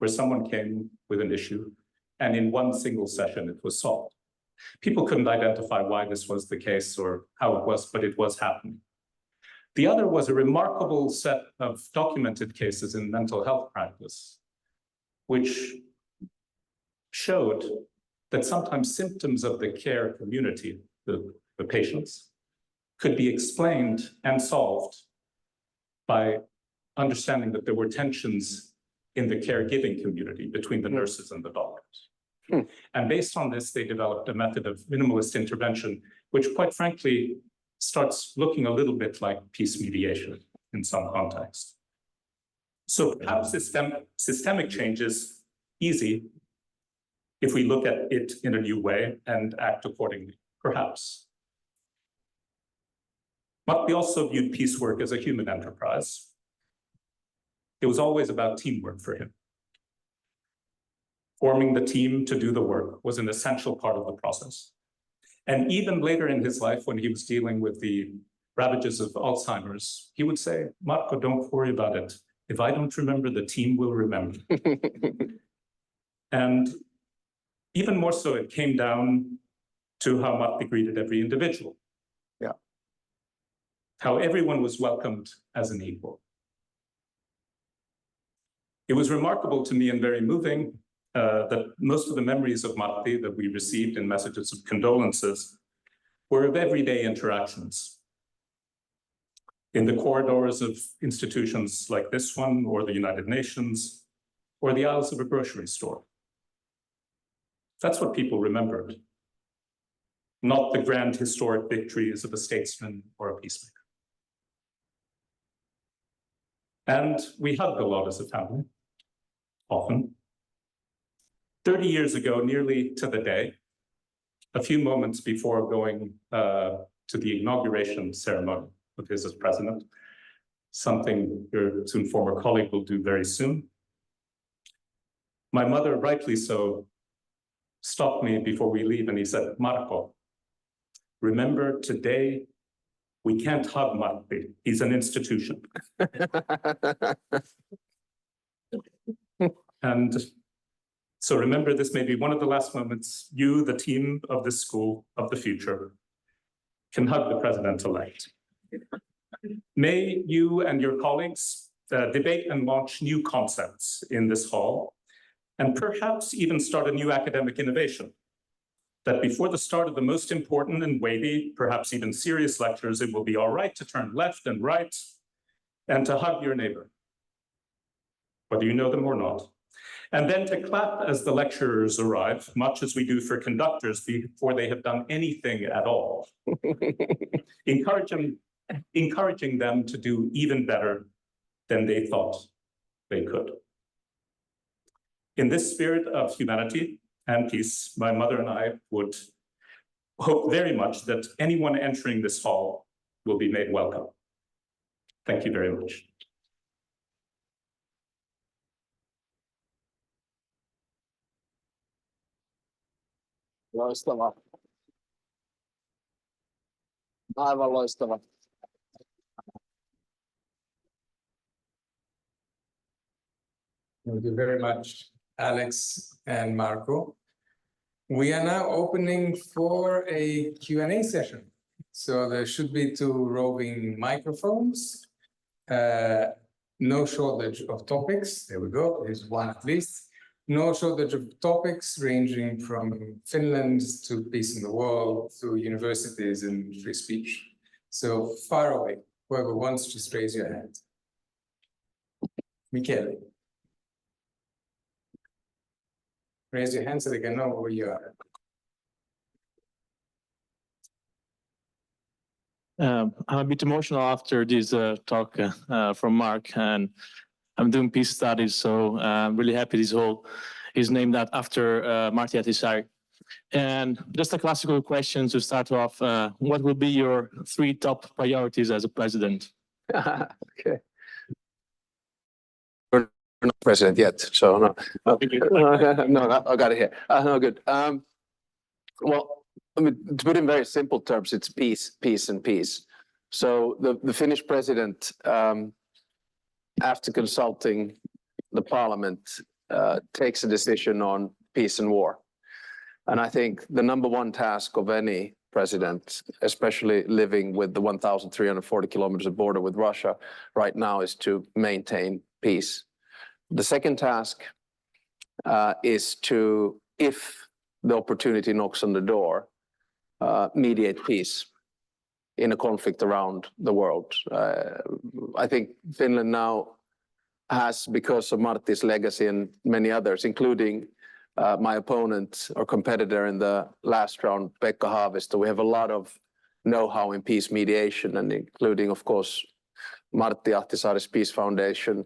where someone came with an issue, and in one single session, it was solved. People couldn't identify why this was the case or how it was, but it was happening. The other was a remarkable set of documented cases in mental health practice, which showed that sometimes symptoms of the care community, the patients, could be explained and solved by understanding that there were tensions in the caregiving community between the nurses and the doctors. And based on this, they developed a method of minimalist intervention, which quite frankly starts looking a little bit like peace mediation in some context. So perhaps systemic change is easy if we look at it in a new way and act accordingly, perhaps. Martti also viewed peace work as a human enterprise. It was always about teamwork for him. Forming the team to do the work was an essential part of the process. And even later in his life, when he was dealing with the ravages of Alzheimer's, he would say, Marko, don't worry about it. If I don't remember, the team will remember. And even more so, it came down to how Martti greeted every individual. Yeah. How everyone was welcomed as an equal. It was remarkable to me and very moving that most of the memories of Martti that we received in messages of condolences were of everyday interactions. In the corridors of institutions like this one, or the United Nations, or the aisles of a grocery store. That's what people remembered, not the grand historic victories of a statesman or a peacemaker. And we hugged a lot as a family, often. 30 years ago, nearly to the day, a few moments before going to the inauguration ceremony of his as president, something your soon former colleague will do very soon, my mother, rightly so, stopped me before we leave and he said, Marko, remember today, we can't hug Martti, he's an institution. And so remember, this may be one of the last moments you, the team of this school of the future, can hug the president-elect. May you and your colleagues debate and launch new concepts in this hall, and perhaps even start a new academic innovation, that before the start of the most important and weighty, perhaps even serious lectures, it will be all right to turn left and right and to hug your neighbor, whether you know them or not. And then to clap as the lecturers arrive, much as we do for conductors before they have done anything at all, encouraging them to do even better than they thought they could. In this spirit of humanity and peace, my mother and I would hope very much that anyone entering this hall will be made welcome. Thank you very much. Loistava. Aivan loistava. Thank you very much, Alex and Marco. We are now opening for a Q&A session. So there should be 2 roving microphones. No shortage of topics. There we go. There's one at least. No shortage of topics ranging from Finland to peace in the world to universities and free speech. So far away, whoever wants, just raise your hand. Michele. Raise your hand so they can know who you are. I'm a bit emotional after this talk from Mark, and I'm doing peace studies, so I'm really happy this hall is named after Martti Ahtisaari. And just a classical question to start off, what will be your 3 top priorities as a president? Okay. We're not president yet, so no. No, I got it here. No, good. Well, I mean, to put it in very simple terms, it's peace, peace, and peace. So the Finnish president, after consulting the parliament, takes a decision on peace and war. And I think the #1 task of any president, especially living with the 1,340 kilometers of border with Russia right now, is to maintain peace. The second task is to, if the opportunity knocks on the door, mediate peace in a conflict around the world. I think Finland now has, because of Martti's legacy and many others, including my opponent or competitor in the last round, Pekka Haavisto, we have a lot of know-how in peace mediation, and including, of course, Martti Ahtisaari's Peace Foundation,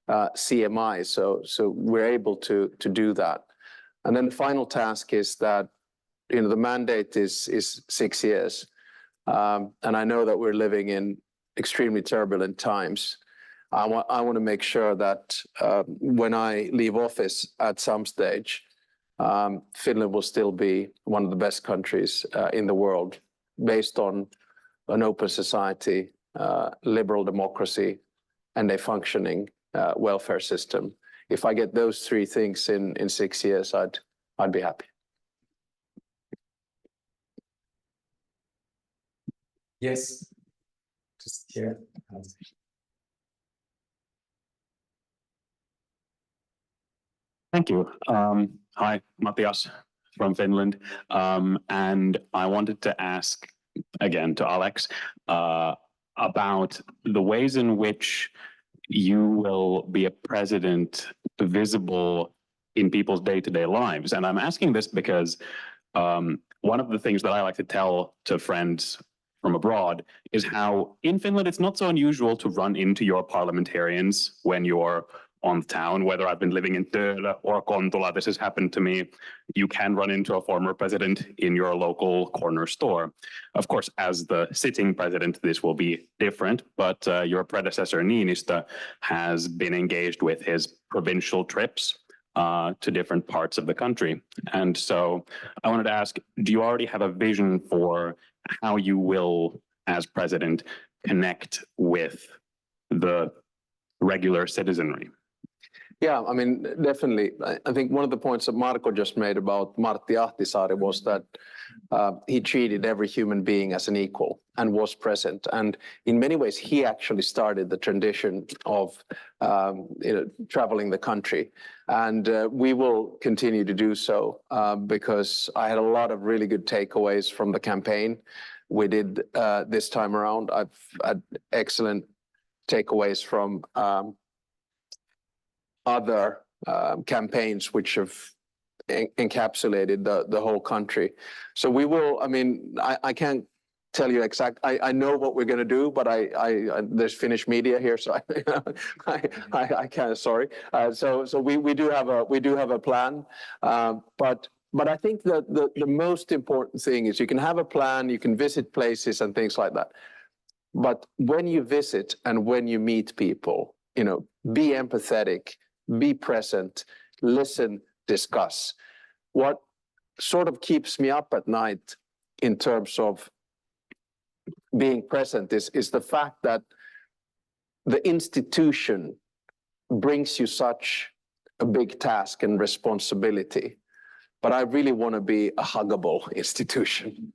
CMI. So we're able to do that. And then the final task is that, you know, the mandate is 6 years. And I know that we're living in extremely turbulent times. I want to make sure that when I leave office at some stage, Finland will still be one of the best countries in the world, based on an open society, liberal democracy, and a functioning welfare system. If I get those 3 things in 6 years, I'd be happy. Yes, just here. Thank you. Hi, Matthias from Finland. And I wanted to ask again to Alex about the ways in which you will be a president visible in people's day-to-day lives. And I'm asking this because one of the things that I like to tell to friends from abroad is how in Finland it's not so unusual to run into your parliamentarians when you're on town, whether I've been living in Töölö or Kontula. This has happened to me. You can run into a former president in your local corner store. Of course, as the sitting president, this will be different, but your predecessor Niinistö has been engaged with his provincial trips to different parts of the country. And so I wanted to ask, do you already have a vision for how you will, as president, connect with the regular citizenry? Yeah, I mean, definitely. I think one of the points that Marko just made about Martti Ahtisaari was that he treated every human being as an equal and was present. And in many ways, he actually started the tradition of traveling the country. And we will continue to do so because I had a lot of really good takeaways from the campaign we did this time around. I've had excellent takeaways from other campaigns which have encapsulated the whole country. So we will, I mean, I can't tell you exact, I know what we're going to do, but there's Finnish media here, so I can't, sorry. So we do have a plan, but but I think that the most important thing is you can have a plan, you can visit places and things like that. But when you visit and when you meet people, you know, be empathetic, be present, listen, discuss. What sort of keeps me up at night in terms of being present is the fact that the institution brings you such a big task and responsibility. But I really want to be a huggable institution.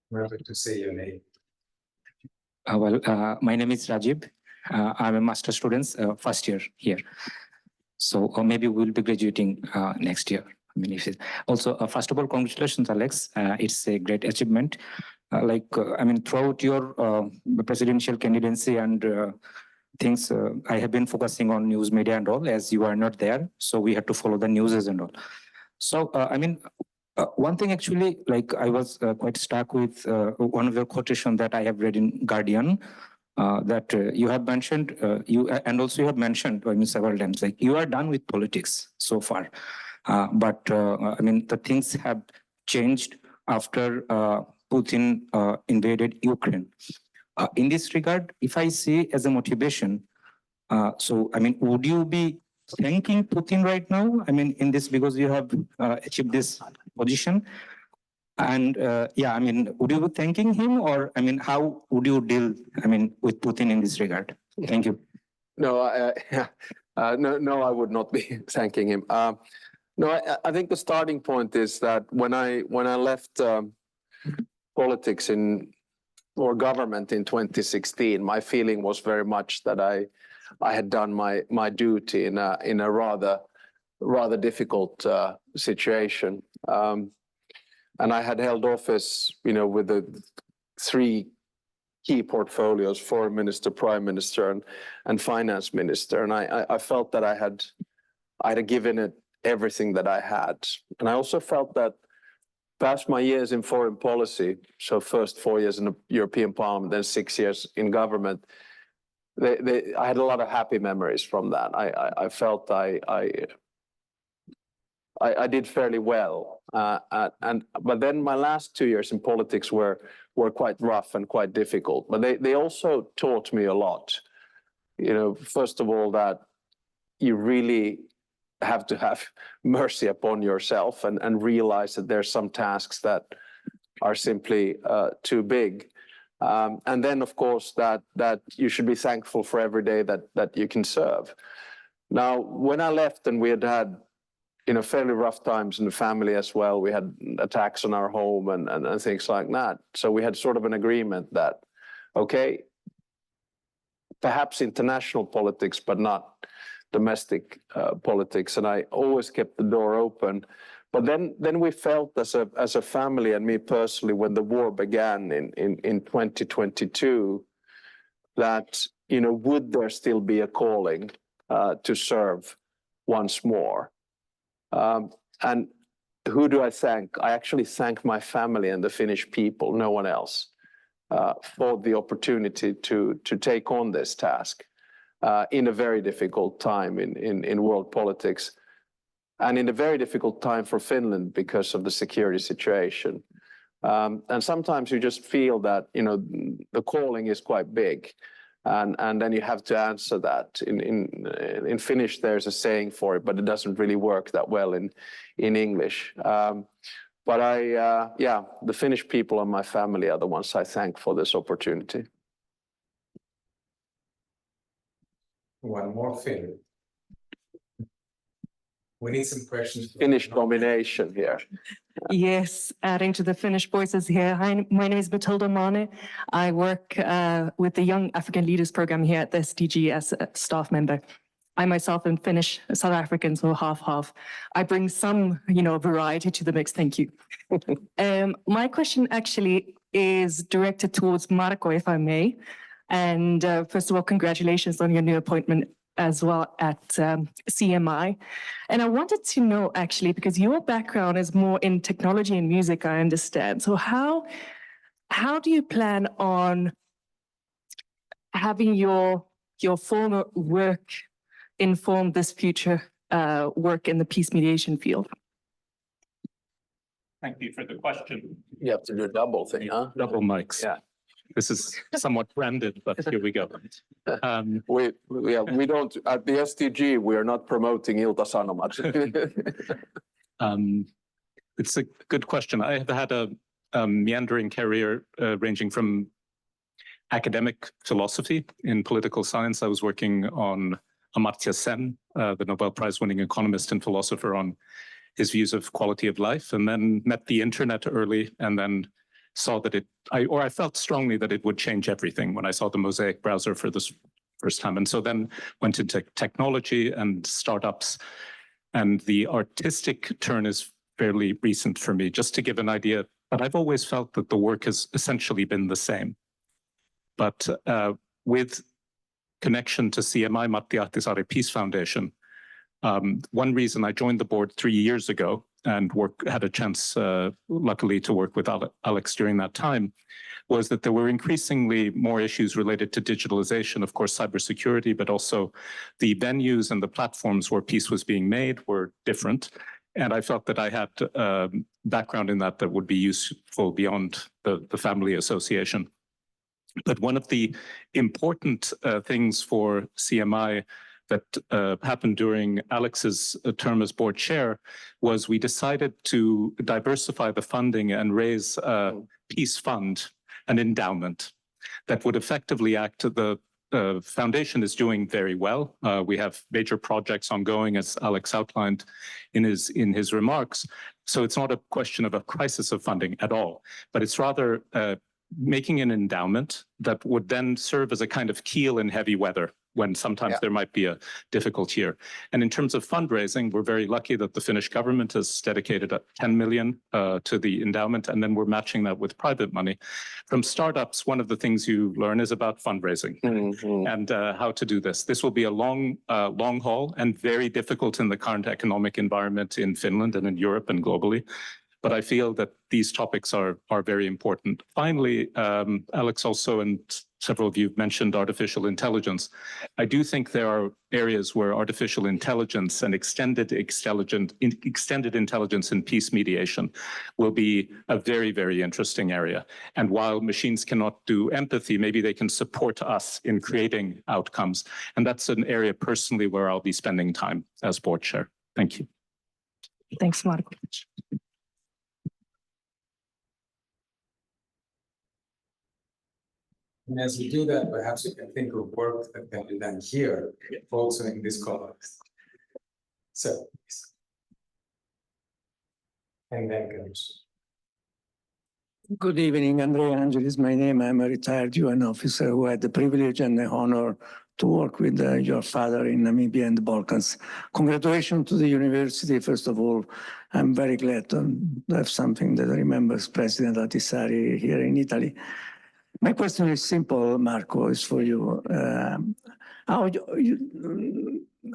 Remember to say your name. My name is Rajiv. I'm a master student, first year here. So maybe we'll be graduating next year. I mean, also, first of all, congratulations, Alex. It's a great achievement. I mean, throughout your presidential candidacy and things, I have been focusing on news media and all, as you are not there. So we have to follow the newses and all. So, I mean, one thing actually, like I was quite stuck with one of your quotation that I have read in Guardian, that you have mentioned, and also you have mentioned, I mean, several times, like you are done with politics so far. But I mean, the things have changed after Putin invaded Ukraine. In this regard, if I see as a motivation, so I mean, would you be thanking Putin right now? I mean, in this, because you have achieved this position. And yeah, I mean, would you be thanking him, or I mean, how would you deal, I mean, with Putin in this regard? Thank you. No, no, I would not be thanking him. No, I think the starting point is that when I left politics or government in 2016, my feeling was very much that I had done my duty in a rather difficult situation. And I had held office, you know, with the 3 key portfolios: foreign minister, prime minister, and finance minister. And I felt that I had given it everything that I had. And I also felt that past my years in foreign policy, so first 4 years in the European Parliament, then 6 years in government, I had a lot of happy memories from that. I felt I did fairly well. But then my last 2 years in politics were quite rough and quite difficult. But they also taught me a lot. You know, first of all, that you really have to have mercy upon yourself and realize that there's some tasks that are simply too big. And then, of course, that you should be thankful for every day that you can serve. Now, when I left and we had you know, fairly rough times in the family as well. We had attacks on our home and things like that. So we had sort of an agreement that, okay, perhaps international politics, but not domestic politics. And I always kept the door open. But then we felt as a family, and me personally, when the war began in 2022, that, you know, would there still be a calling to serve once more? And who do I thank? I actually thank my family and the Finnish people, no one else, for the opportunity to take on this task in a very difficult time in world politics, and in a very difficult time for Finland because of the security situation. And sometimes you just feel that, you know, the calling is quite big. And then you have to answer that. In Finnish, there's a saying for it, but it doesn't really work that well in English. But yeah, the Finnish people and my family are the ones I thank for this opportunity. One more thing. We need some questions. Finnish domination here. Yes, adding to the Finnish voices here. Hi, my name is Matilda Mane. I work with the Young African Leaders Program here at the SDG as a staff member. I myself am Finnish, South African, so half-half. I bring some, you know, variety to the mix. Thank you. My question actually is directed towards Marko, if I may. And first of all, congratulations on your new appointment as well at CMI. And I wanted to know, actually, because your background is more in technology and music, I understand. So how do you plan on having your former work inform this future work in the peace mediation field? Thank you for the question. You have to do a double thing, huh? Double mics. Yeah. This is somewhat branded, but here we go. We don't, at the STG, we are not promoting Ilta-Sanomat. It's a good question. I have had a meandering career ranging from academic philosophy in political science. I was working on Amartya Sen, the Nobel Prize winning economist and philosopher, on his views of quality of life, and then met the internet early, and then saw that I felt strongly that it would change everything when I saw the Mosaic browser for the first time. And so then went into technology and startups, and the artistic turn is fairly recent for me. Just to give an idea, but I've always felt that the work has essentially been the same. But with connection to CMI, Martti Ahtisaari Peace Foundation, one reason I joined the board 3 years ago and had a chance, luckily, to work with Alex during that time, was that there were increasingly more issues related to digitalization, of course, cybersecurity, but also the venues and the platforms where peace was being made were different. And I felt that I had background in that would be useful beyond the family association. But one of the important things for CMI that happened during Alex's term as board chair was we decided to diversify the funding and raise a peace fund, an endowment that would effectively act. The foundation is doing very well. We have major projects ongoing, as Alex outlined in his remarks. So it's not a question of a crisis of funding at all, but it's rather making an endowment that would then serve as a kind of keel in heavy weather when sometimes there might be a difficult year. And in terms of fundraising, we're very lucky that the Finnish government has dedicated 10 million to the endowment, and then we're matching that with private money. From startups, one of the things you learn is about fundraising and how to do this. This will be a long haul and very difficult in the current economic environment in Finland and in Europe and globally. But I feel that these topics are very important. Finally, Alex also and several of you have mentioned artificial intelligence. I do think there are areas where artificial intelligence and extended intelligence in peace mediation will be a very, very interesting area. And while machines cannot do empathy, maybe they can support us in creating outcomes. And that's an area personally where I'll be spending time as board chair. Thank you. Thanks, Marko. And as you do that, perhaps you can think of work that can be done here, also in this context. So, and then goes. Good evening, Andrea Angeli is my name. I'm a retired UN officer who had the privilege and the honor to work with your father in Namibia and the Balkans. Congratulations to the university. First of all, I'm very glad to have something that remembers President Ahtisaari here in Italy. My question is simple, Marko, is for you. How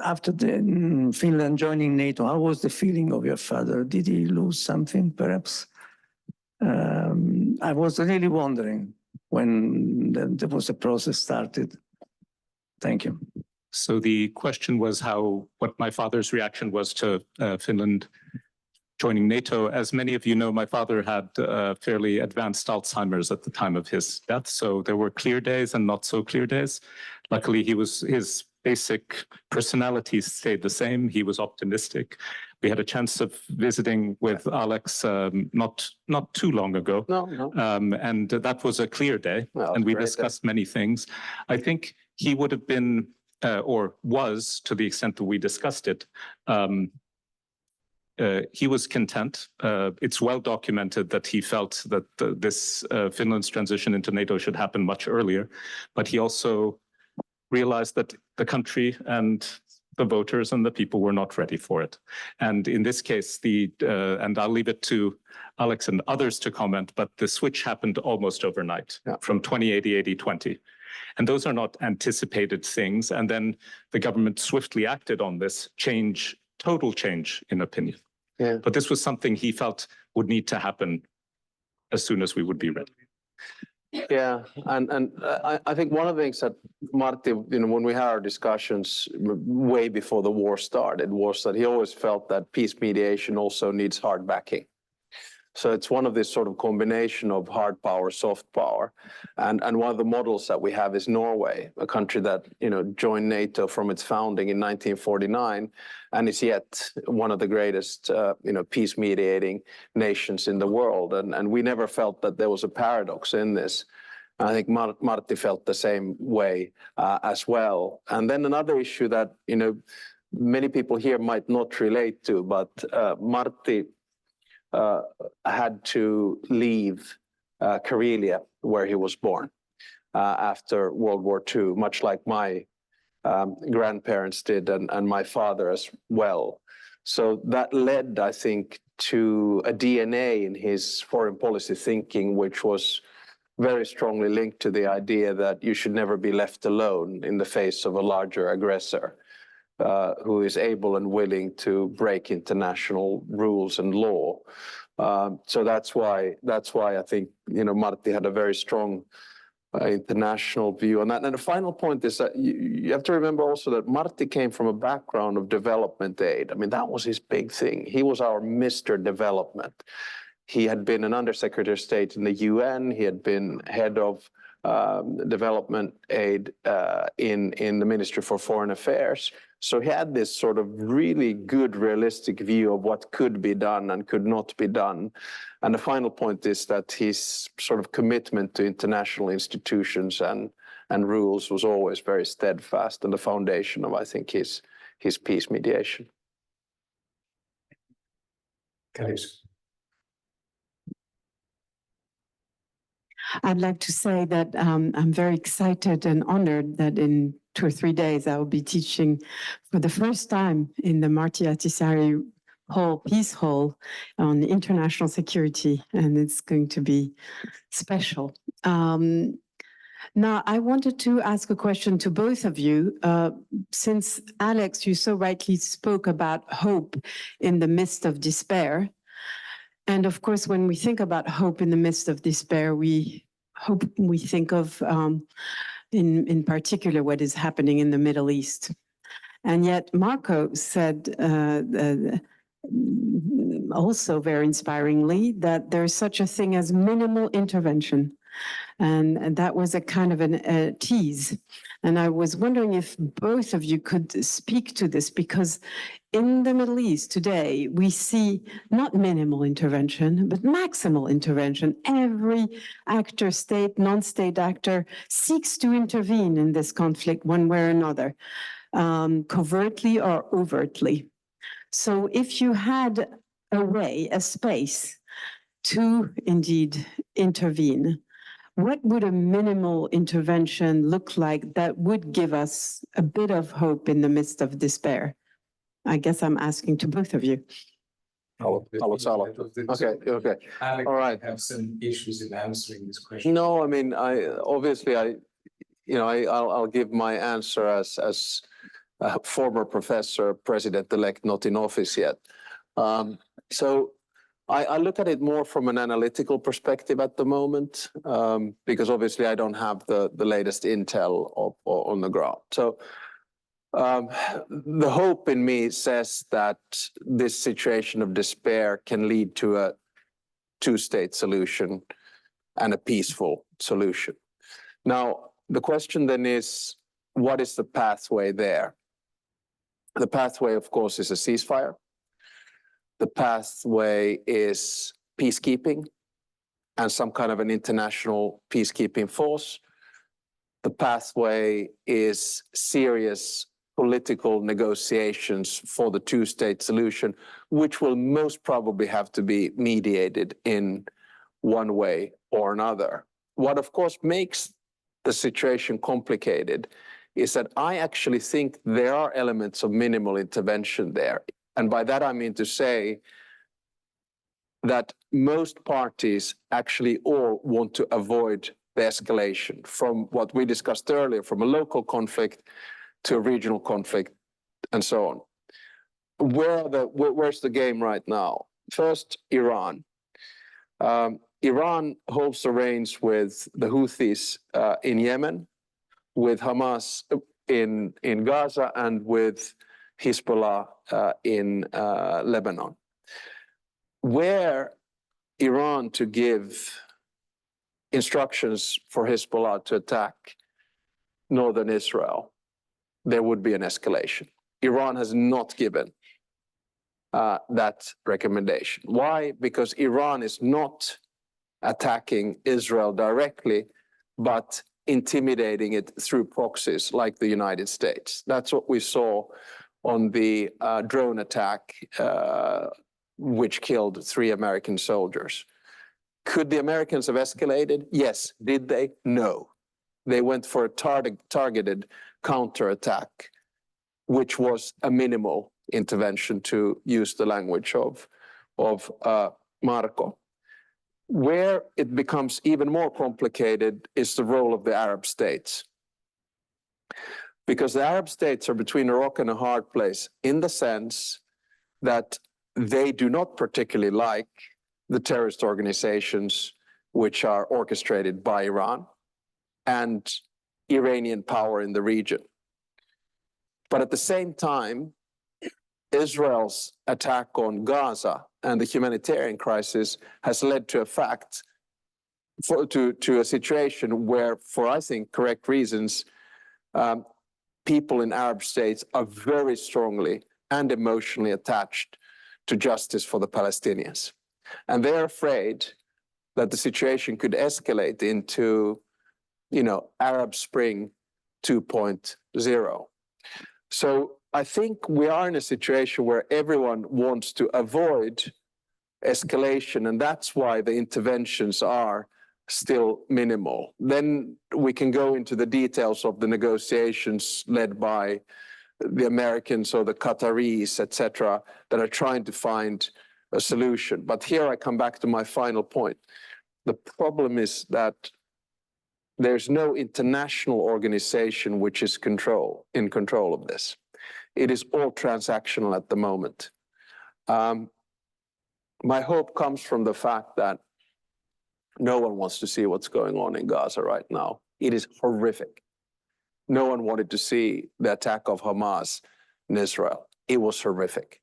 after Finland joining NATO, how was the feeling of your father? Did he lose something, perhaps? I was really wondering when there was a process started. Thank you. So the question was what my father's reaction was to Finland joining NATO. As many of you know, my father had fairly advanced Alzheimer's at the time of his death. So there were clear days and not so clear days. Luckily, his basic personality stayed the same. He was optimistic. We had a chance of visiting with Alex not too long ago. And that was a clear day. And we discussed many things. I think he would have been, or was, to the extent that we discussed it, he was content. It's well documented that he felt that this Finland's transition into NATO should happen much earlier, but he also realized that the country and the voters and the people were not ready for it. And in this case, and I'll leave it to Alex and others to comment, but the switch happened almost overnight from 2080-80-20. And those are not anticipated things. And then the government swiftly acted on this total change in opinion. But this was something he felt would need to happen as soon as we would be ready. Yeah, and I think one of the things that Martti, when we had our discussions way before the war started, was that he always felt that peace mediation also needs hard backing. So it's one of this sort of combination of hard power, soft power, and one of the models that we have is Norway, a country that joined NATO from its founding in 1949, and is yet one of the greatest peace mediating nations in the world. And we never felt that there was a paradox in this. I think Martti felt the same way as well. And then another issue that many people here might not relate to, but Martti had to leave Karelia, where he was born, after World War II, much like my grandparents did and my father as well. So that led, I think, to a DNA in his foreign policy thinking, which was very strongly linked to the idea that you should never be left alone in the face of a larger aggressor. Who is able and willing to break international rules and law. So that's why I think Martti had a very strong international view on that. And the final point is that you have to remember also that Martti came from a background of development aid. I mean, that was his big thing. He was our Mr. Development. He had been an Undersecretary of State in the UN. He had been head of development aid in the Ministry for Foreign Affairs. So he had this sort of really good, realistic view of what could be done and could not be done. And the final point is that his sort of commitment to international institutions and rules was always very steadfast and the foundation of, I think, his peace mediation. I'd like to say that I'm very excited and honored that in 2 or 3 days I will be teaching for the first time in the Martti Ahtisaari Peace Hall on international security, and it's going to be special. Now, I wanted to ask a question to both of you. Since Alex, you so rightly spoke about hope in the midst of despair. And of course, when we think about hope in the midst of despair, we think of, in particular, what is happening in the Middle East. And yet, Marko said also very inspiringly that there's such a thing as minimal intervention. And that was a kind of a tease. And I was wondering if both of you could speak to this, because in the Middle East today, we see not minimal intervention, but maximal intervention. Every actor, state, non-state actor, seeks to intervene in this conflict one way or another, covertly or overtly. So if you had a way, a space to indeed intervene, what would a minimal intervention look like that would give us a bit of hope in the midst of despair? I guess I'm asking to both of you. Okay. All right. Have some issues in answering this question. No, I mean, I'll give my answer as a former professor, president-elect, not in office yet. So I look at it more from an analytical perspective at the moment, because obviously I don't have the latest intel on the ground. So the hope in me says that this situation of despair can lead to a two-state solution and a peaceful solution. Now, the question then is, what is the pathway there? The pathway, of course, is a ceasefire. The pathway is peacekeeping and some kind of an international peacekeeping force. The pathway is serious political negotiations for the two-state solution, which will most probably have to be mediated in one way or another. What, of course, makes the situation complicated is that I actually think there are elements of minimal intervention there. And by that, I mean to say that most parties actually all want to avoid the escalation from what we discussed earlier, from a local conflict to a regional conflict and so on. Where's the game right now? First, Iran. Iran holds the reins with the Houthis in Yemen, with Hamas in Gaza, and with Hezbollah in Lebanon. Were Iran to give instructions for Hezbollah to attack northern Israel, there would be an escalation. Iran has not given that recommendation. Why? Because Iran is not attacking Israel directly, but intimidating it through proxies like the United States. That's what we saw on the drone attack, which killed 3 American soldiers. Could the Americans have escalated? Yes. Did they? No. They went for a targeted counterattack, which was a minimal intervention, to use the language of Marko. Where it becomes even more complicated is the role of the Arab states. Because the Arab states are between a rock and a hard place in the sense that they do not particularly like the terrorist organizations which are orchestrated by Iran and Iranian power in the region. But at the same time, Israel's attack on Gaza and the humanitarian crisis has led to a situation where, for I think correct reasons, people in Arab states are very strongly and emotionally attached to justice for the Palestinians. And they're afraid that the situation could escalate into, Arab Spring 2.0. So I think we are in a situation where everyone wants to avoid escalation, and that's why the interventions are still minimal. Then we can go into the details of the negotiations led by the Americans or the Qataris, etc., that are trying to find a solution. But here I come back to my final point. The problem is that there's no international organization which is in control of this. It is all transactional at the moment. My hope comes from the fact that no one wants to see what's going on in Gaza right now. It is horrific. No one wanted to see the attack of Hamas in Israel. It was horrific.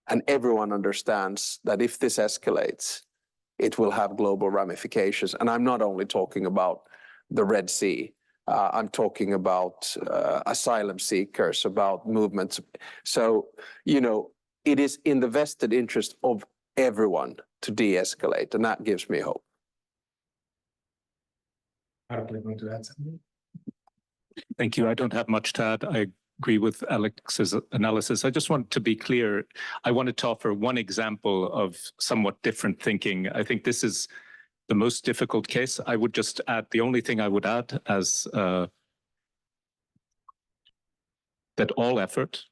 And everyone understands that if this escalates, it will have global ramifications. And I'm not only talking about the Red Sea. I'm talking about asylum seekers, about movements. So, it is in the vested interest of everyone to de-escalate, and that gives me hope. Marko, you want to add something? Thank you. I don't have much to add. I agree with Alex's analysis. I just want to be clear. I wanted to offer one example of somewhat different thinking. I think this is the most difficult case. I would just add, the only thing I would add as that all effort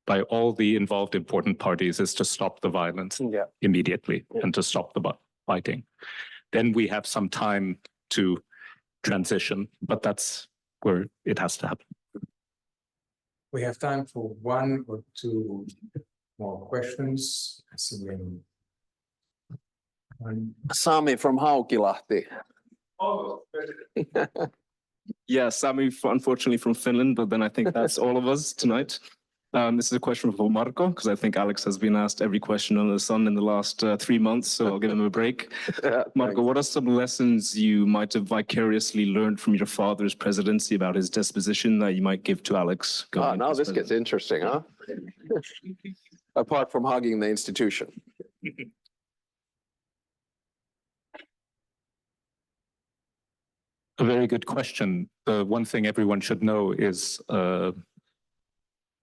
by all the involved important parties is to stop the violence immediately and to stop the fighting. Then we have some time to transition, but that's where it has to happen. We have time for 1 or 2 more questions. I see Sami from Haukilahti. Yeah, Sami, unfortunately from Finland, but then I think that's all of us tonight. This is a question for Marko, because I think Alex has been asked every question under the sun in the last 3 months, so I'll give him a break. Marko, what are some lessons you might have vicariously learned from your father's presidency about his disposition that you might give to Alex? Now this gets interesting, huh? Apart from hugging the institution. A very good question. The one thing everyone should know is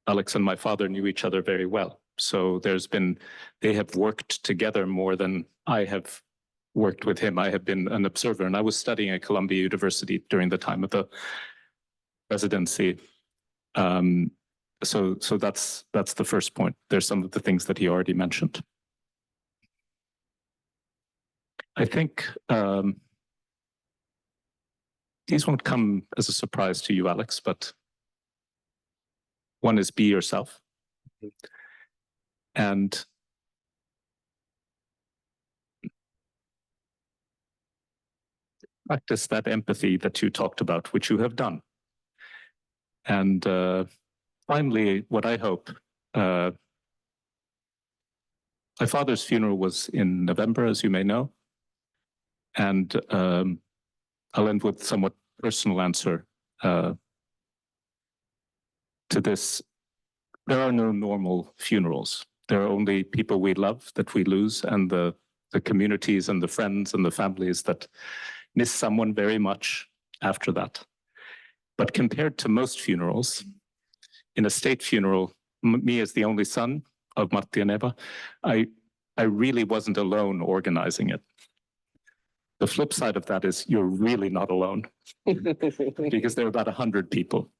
Alex and my father knew each other very well. So they have worked together more than I have worked with him. I have been an observer, and I was studying at Columbia University during the time of the presidency. So that's the first point. There's some of the things that he already mentioned. I think these won't come as a surprise to you, Alex, but one is be yourself. And practice that empathy that you talked about, which you have done. And finally, what I hope, my father's funeral was in November, as you may know. And I'll end with a somewhat personal answer to this. There are no normal funerals. There are only people we love that we lose, and the communities and the friends and the families that miss someone very much after that. But compared to most funerals, in a state funeral, me as the only son of Martti and Eva, I really wasn't alone organizing it. The flip side of that is you're really not alone because there are about 100 people.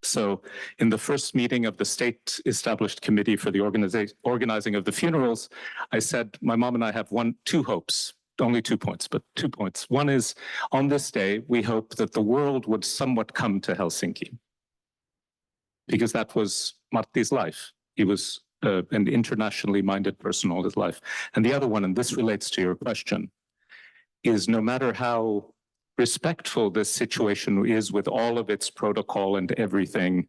So in the first meeting of the state established committee for the organizing of the funerals, I said, my mom and I have two hopes, only 2 points, but 2 points. One is, on this day, we hope that the world would somewhat come to Helsinki, because that was Martti's life. He was an internationally minded person all his life. And the other one, and this relates to your question, is no matter how respectful this situation is with all of its protocol and everything,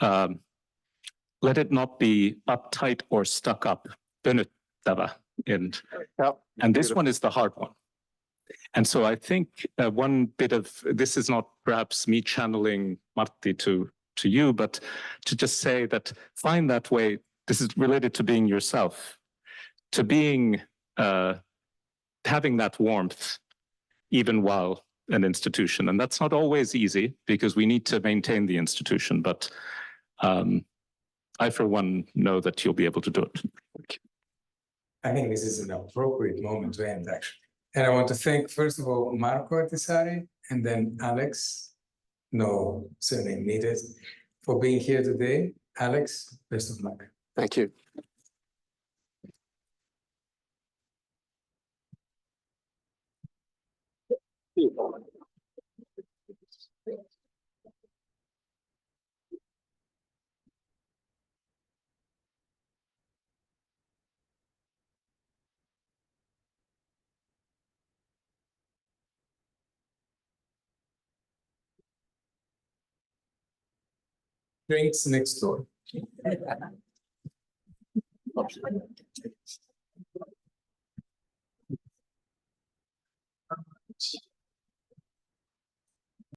let it not be uptight or stuck up. And this one is the hard one. And so I think one bit of, this is not perhaps me channeling Martti to you, but to just say that find that way, this is related to being yourself, to being, having that warmth, even while an institution. And that's not always easy because we need to maintain the institution, but I, for one, know that you'll be able to do it. I think this is an appropriate moment to end, actually. And I want to thank, first of all, Marko Ahtisaari, and then Alex, no surname needed, for being here today. Alex, best of luck. Thank you. Drinks next door.